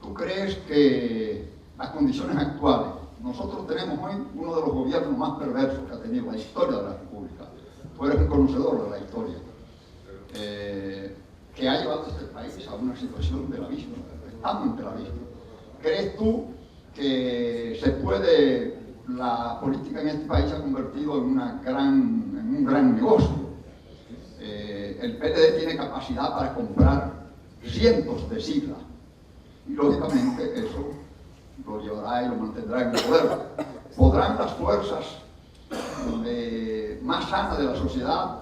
¿Tú crees que las condiciones actuales, nosotros tenemos hoy uno de los gobiernos más perversos que ha tenido la historia de la República? Tú eres un conocedor de la historia, que ha llevado a este país a una situación del abismo, estamos ante el abismo. ¿Crees tú que se puede, la política en este país se ha convertido en un gran negocio? El PLD tiene capacidad para comprar cientos de siglas y lógicamente eso lo llevará y lo mantendrá en el poder. ¿Podrán las fuerzas más sanas de la sociedad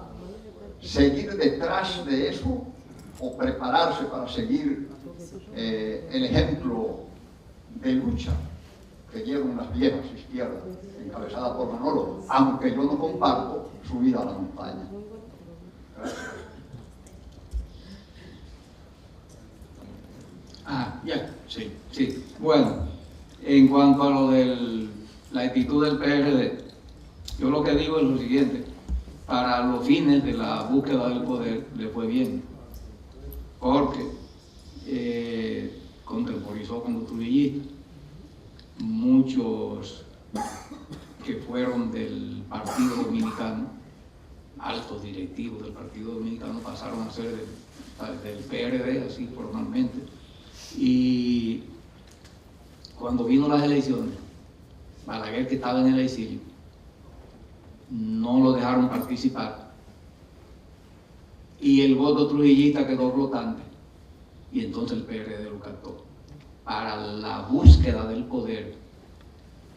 seguir detrás de eso o prepararse para seguir el ejemplo de lucha que llevan las viejas izquierdas, encabezada por Manolo, aunque yo no comparto su vida a la montaña? Gracias. Ya, sí. Bueno, en cuanto a lo de la actitud del PRD, yo lo que digo es lo siguiente: para los fines de la búsqueda del poder le fue bien, porque contemporizó con los trujillistas. Muchos que fueron del Partido Dominicano, altos directivos del Partido Dominicano, pasaron a ser del PRD, así formalmente. Y cuando vino las elecciones, Balaguer, que estaba en el exilio, no lo dejaron participar, y el voto trujillista quedó flotante, y entonces el PRD lo captó. Para la búsqueda del poder,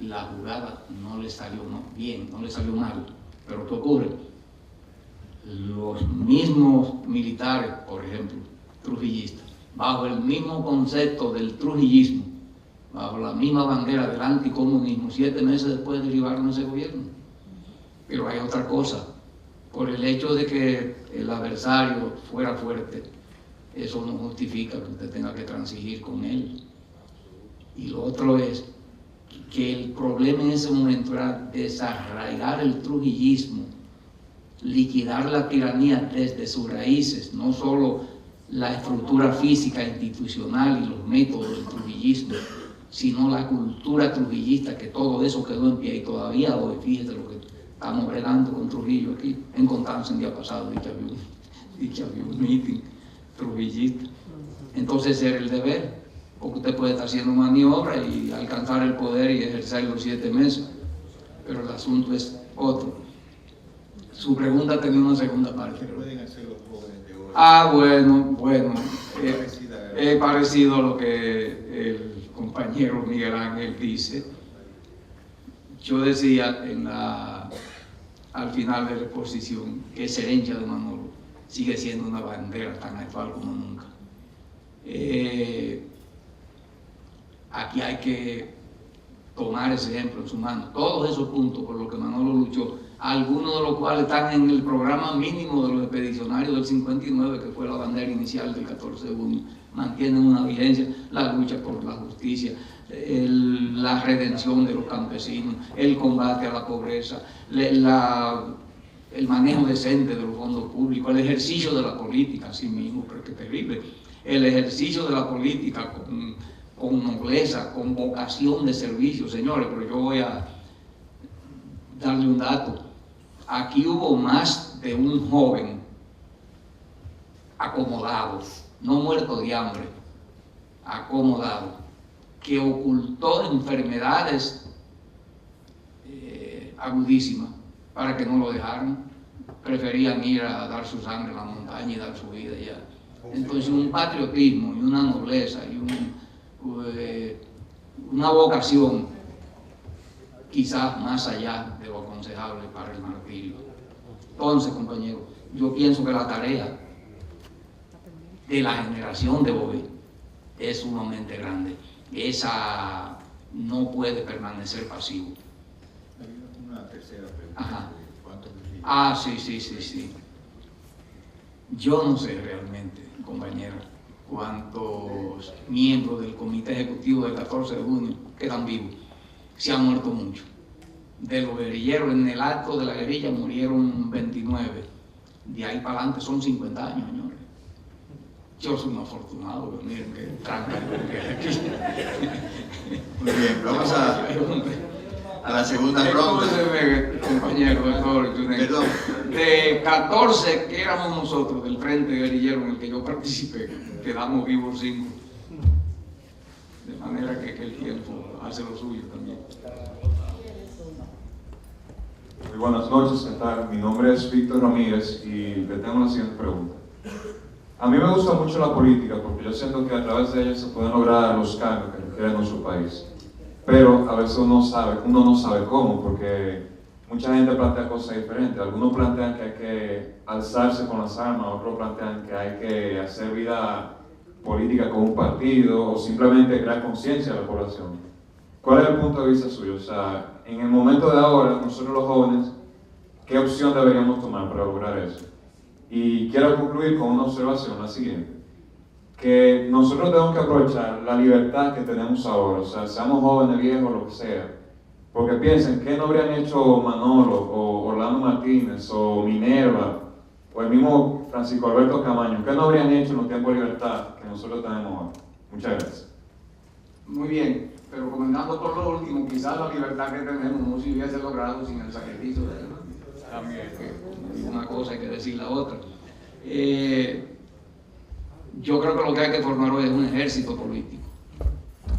la jugada no le salió bien, no le salió mal. Pero ¿qué ocurre? Los mismos militares, por ejemplo, trujillistas, bajo el mismo concepto del trujillismo, bajo la misma bandera del anticomunismo, 7 meses después derribaron ese gobierno. Pero hay otra cosa: por el hecho de que el adversario fuera fuerte, eso no justifica que usted tenga que transigir con él. Y lo otro es que el problema en ese momento era desarraigar el trujillismo, liquidar la tiranía desde sus raíces, no solo la estructura física institucional y los métodos del trujillismo, sino la cultura trujillista, que todo eso quedó en pie. Y todavía hoy, fíjate lo que estamos bregando con Trujillo aquí en Constanza el día pasado, dicho había un meeting trujillista. Entonces era el deber, porque usted puede estar haciendo maniobra y alcanzar el poder y ejercer los 7 meses, pero el asunto es otro. Su pregunta tenía una segunda parte. ¿Qué pueden hacer los jóvenes de hoy? Bueno, es parecido a lo que el compañero Miguel Ángel dice. Yo decía al final de la exposición que esa herencia de Manolo sigue siendo una bandera tan actual como nunca. Aquí hay que tomar ese ejemplo en su mano. Todos esos puntos por los que Manolo luchó, algunos de los cuales están en el programa mínimo de los expedicionarios del 59, que fue la bandera inicial del 14 de junio, mantienen una vigencia: la lucha por la justicia, la redención de los campesinos, el combate a la pobreza, el manejo decente de los fondos públicos, el ejercicio de la política, así mismo, porque es terrible, el ejercicio de la política con nobleza, con vocación de servicio. Señores, pero yo voy a darle un dato. Aquí hubo más de un joven acomodado, no muerto de hambre, acomodado, que ocultó enfermedades agudísimas para que no lo dejaran. Preferían ir a dar su sangre en la montaña y dar su vida allá. Entonces, un patriotismo y una nobleza y una vocación quizás más allá de lo aconsejable para el martirio. Entonces, compañeros, yo pienso que la tarea de la generación de hoy es sumamente grande. Esa no puede permanecer pasivo. Hay una tercera pregunta. Ajá. ¿Cuántos Sí. Yo no sé realmente, compañero, cuántos miembros del Comité Ejecutivo del 14 de junio quedan vivos. Se han muerto muchos. De los guerrilleros, en el acto de la guerrilla murieron 29. De ahí para adelante son 50 años, señores. Yo soy un afortunado, pero miren que tranca aquí. Muy bien, vamos a la segunda ronda. Escúcheme, compañero, Perdón. de 14 que éramos nosotros del Frente Guerrillero en el que yo participé, quedamos vivos 5. De manera que el tiempo hace lo suyo también. Muy buenas noches, ¿qué tal? Mi nombre es Víctor Ramírez y le tengo la siguiente pregunta. A mí me gusta mucho la política porque yo siento que a través de ella se pueden lograr los cambios que requiere nuestro país. Pero a veces uno no sabe cómo, porque mucha gente plantea cosas diferentes. Algunos plantean que hay que alzarse con las armas, otros plantean que hay que hacer vida política con un partido o simplemente crear conciencia de la población. ¿Cuál es el punto de vista suyo? O sea, en el momento de ahora, nosotros los jóvenes, ¿qué opción deberíamos tomar para lograr eso? Y quiero concluir con una observación, la siguiente. Que nosotros tenemos que aprovechar la libertad que tenemos ahora, o sea, seamos jóvenes, viejos, lo que sea. Porque piensen, ¿qué no habrían hecho Manolo, o Orlando Martínez, o Minerva, o el mismo Francisco Alberto Camaño? ¿Qué no habrían hecho en los tiempos de libertad que nosotros tenemos ahora? Muchas gracias. Muy bien, pero comentando por lo último, quizás la libertad que tenemos no se hubiese logrado sin el sacrificio de él. También, una cosa hay que decir la otra. Yo creo que lo que hay que formar hoy es un ejército político,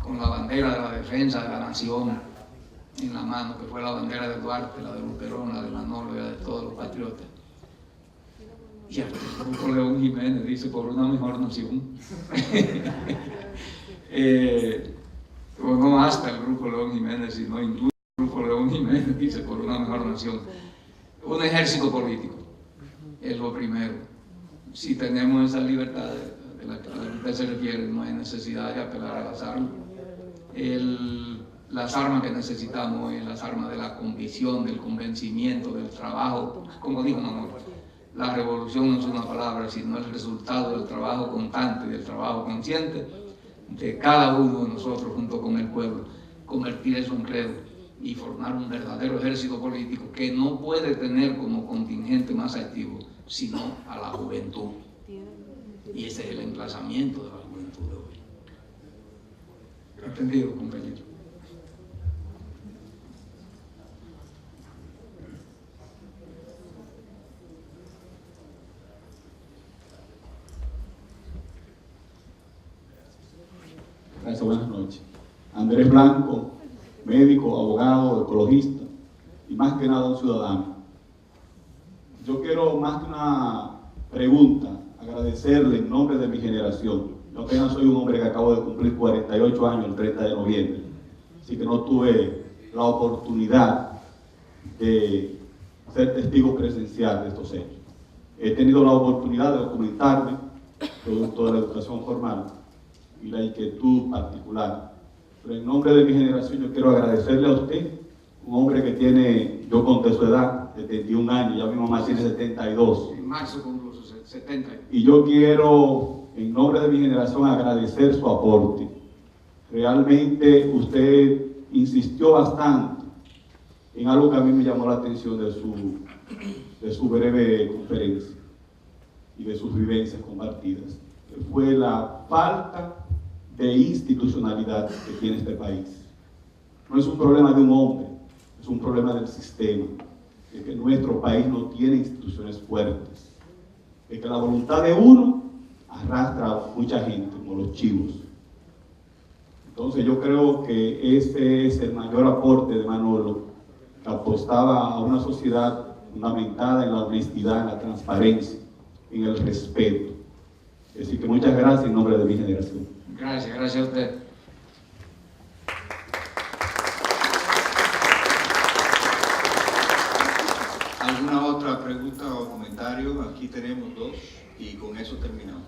con la bandera de la defensa de la nación en la mano, que fue la bandera de Duarte, la de Luperón, la de Manolo y la de todos los patriotas. Y el grupo León Jiménez dice, por una mejor nación. No hasta el grupo León Jiménez, sino incluso el grupo León Jiménez dice, por una mejor nación. Un ejército político es lo primero. Si tenemos esa libertad de la que usted se refiere, no hay necesidad de apelar a las armas. Las armas que necesitamos es las armas de la convicción, del convencimiento, del trabajo. Como dijo Manuel, la revolución no es una palabra, sino el resultado del trabajo constante, del trabajo consciente de cada uno de nosotros junto con el pueblo. Convertir eso en credo y formar un verdadero ejército político que no puede tener como contingente más activo sino a la juventud. Y ese es el emplazamiento de la juventud de hoy. ¿Entendido, compañero? Gracias, buenas noches. Andrés Blanco, médico, abogado, ecologista y más que nada un ciudadano. Yo quiero, más que una pregunta, agradecerle en nombre de mi generación. Yo apenas soy un hombre que acabo de cumplir 48 años el 30 de noviembre, así que no tuve la oportunidad de ser testigo presencial de estos hechos. He tenido la oportunidad de documentarme, producto de la educación formal y la inquietud particular. Pero en nombre de mi generación yo quiero agradecerle a usted, un hombre que tiene, yo conté su edad, 71 años, ya mi mamá tiene 72. En marzo cumplo 70. Y yo quiero, en nombre de mi generación, agradecer su aporte. Realmente usted insistió bastante en algo que a mí me llamó la atención de su breve conferencia y de sus vivencias compartidas, que fue la falta de institucionalidad que tiene este país. No es un problema de un hombre, es un problema del sistema, de que nuestro país no tiene instituciones fuertes, de que la voluntad de uno arrastra a mucha gente, como los chivos. Entonces yo creo que ese es el mayor aporte de Manolo, que apostaba a una sociedad fundamentada en la honestidad, en la transparencia, en el respeto. Así que muchas gracias en nombre de mi generación. Gracias a usted. aquí tenemos 2 y con eso terminamos.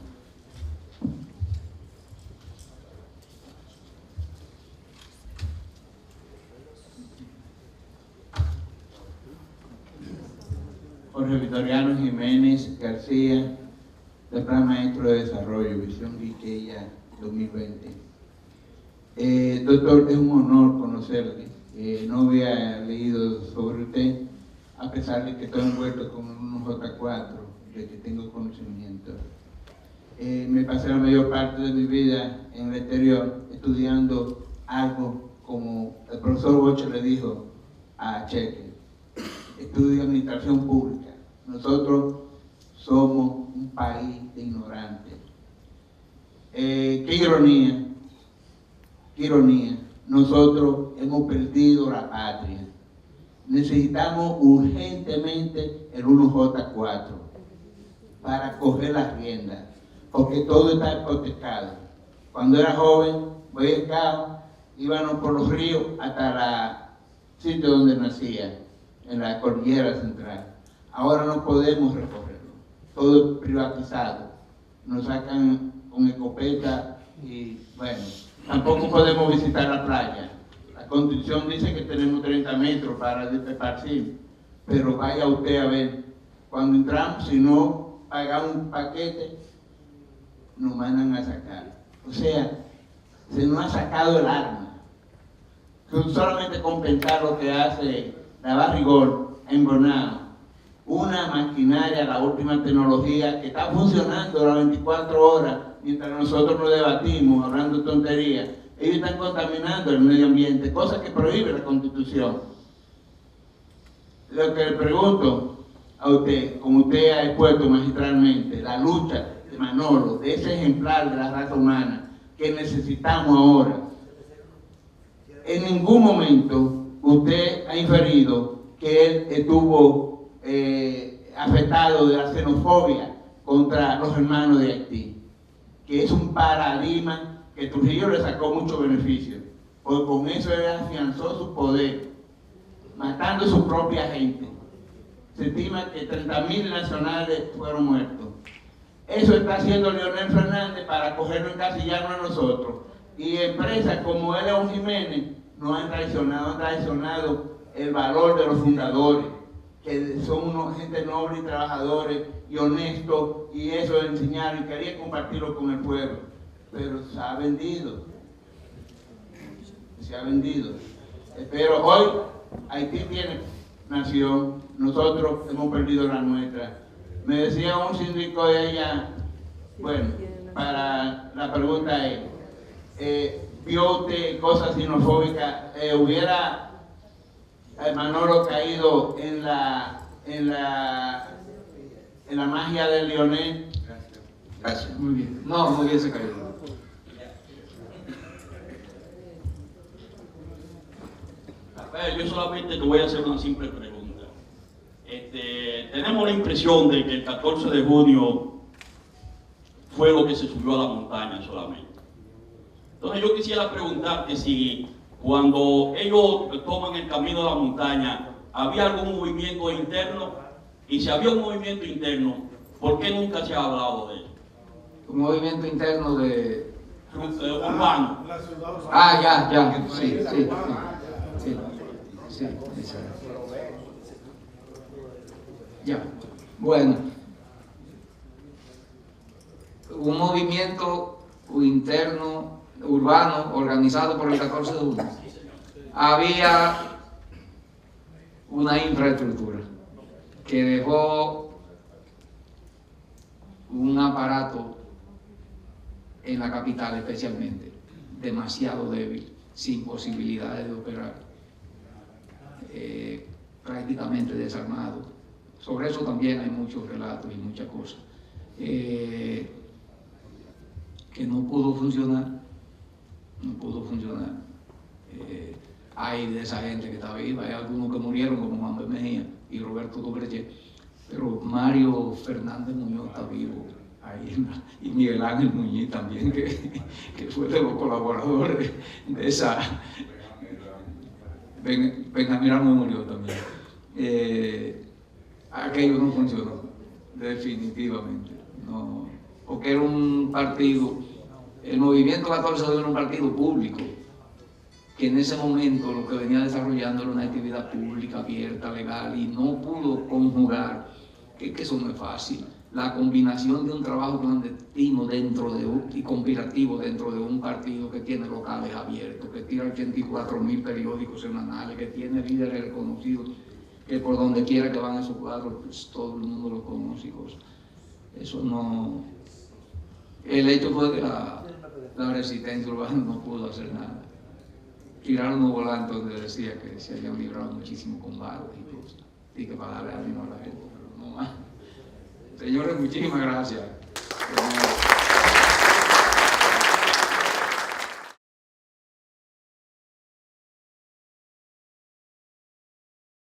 Jorge Vitoriano Jiménez García, del Plan Maestro de Desarrollo, Visión Quiqueya 2020. Doctor, es un honor conocerle. No había leído sobre usted, a pesar de que estoy envuelto con unos J4, de que tengo conocimiento. Me pasé la mayor parte de mi vida en el exterior estudiando algo como el profesor Boche le dijo a Cheque. Estudio administración pública. Nosotros somos un país de ignorantes. Qué ironía, qué ironía. Nosotros hemos perdido la patria. Necesitamos urgentemente el 1J4 para coger las riendas, porque todo está hipotecado. Cuando era joven, Boy Scout, íbamos por los ríos hasta el sitio donde nacía, en la cordillera central. Ahora no podemos recorrerlo, todo es privatizado. Nos sacan con escopeta y bueno, tampoco podemos visitar la playa. La Constitución dice que tenemos 30 metros para esparcir, pero vaya usted a ver, cuando entramos, si no pagamos un paquete, nos mandan a sacar. O sea, se nos ha sacado el arma. Solamente con pensar lo que hace la Barrigol en Bonao, una maquinaria, la última tecnología que está funcionando las 24 horas mientras nosotros nos debatimos, hablando tonterías. Ellos están contaminando el medio ambiente, cosa que prohíbe la Constitución. Lo que le pregunto a usted, como usted ha expuesto magistralmente, la lucha de Manolo, de ese ejemplar de la raza humana que necesitamos ahora. En ningún momento usted ha inferido que él estuvo afectado de la xenofobia contra los hermanos de Haití, que es un paradigma que Trujillo le sacó mucho beneficio, porque con eso él afianzó su poder, matando a su propia gente. Se estima que 30.000 nacionales fueron muertos. Eso está haciendo Leonel Fernández para cogerlo encasillarnos a nosotros. Y empresas como León Jiménez nos han traicionado el valor de los fundadores, que son gente noble y trabajadores y honestos, y eso enseñaron y querían compartirlo con el pueblo. Pero se ha vendido. Se ha vendido. Pero hoy Haití tiene nación, nosotros hemos perdido la nuestra. Me decía un síndico de ella, bueno, para la pregunta es, ¿vio usted cosas xenofóbicas? ¿Hubiera Manolo caído en la magia de Leonel? Gracias. Muy bien. No hubiese caído. Yo solamente te voy a hacer una simple pregunta. Tenemos la impresión de que el 14 de junio fue lo que se subió a la montaña solamente. Entonces yo quisiera preguntarte si cuando ellos toman el camino a la montaña, ¿había algún movimiento interno? Y si había un movimiento interno, ¿por qué nunca se ha hablado de él? Un movimiento interno de... urbano. Ya, sí. Ya, bueno, un movimiento interno, urbano, organizado por el 14 de junio. Había una infraestructura que dejó un aparato en la capital especialmente, demasiado débil, sin posibilidades de operar, prácticamente desarmado. Sobre eso también hay muchos relatos y muchas cosas. Que no pudo funcionar. Hay de esa gente que está viva, hay algunos que murieron como Juan B. Mejía y Roberto Dobreche, pero Mario Fernández Muñoz está vivo ahí, y Miguel Ángel Muñiz también, que fue de los colaboradores de esa. Benjamín Ramos murió también. Aquello no funcionó. definitivamente. No, porque era un partido, el Movimiento 14 era un partido público, que en ese momento lo que venía desarrollando era una actividad pública, abierta, legal, y no pudo conjugar, que eso no es fácil, la combinación de un trabajo clandestino y conspirativo dentro de un partido que tiene locales abiertos, que tiene 84.000 periódicos semanales, que tiene líderes reconocidos, que por donde quiera que van esos cuadros, pues todo el mundo los conoce. Eso no... El hecho fue que la resistencia urbana no pudo hacer nada. Tiraron unos volantes donde decía que se habían librado muchísimos combates y cosas, y que para darle ánimo a la gente, pero no más. Señores, muchísimas gracias.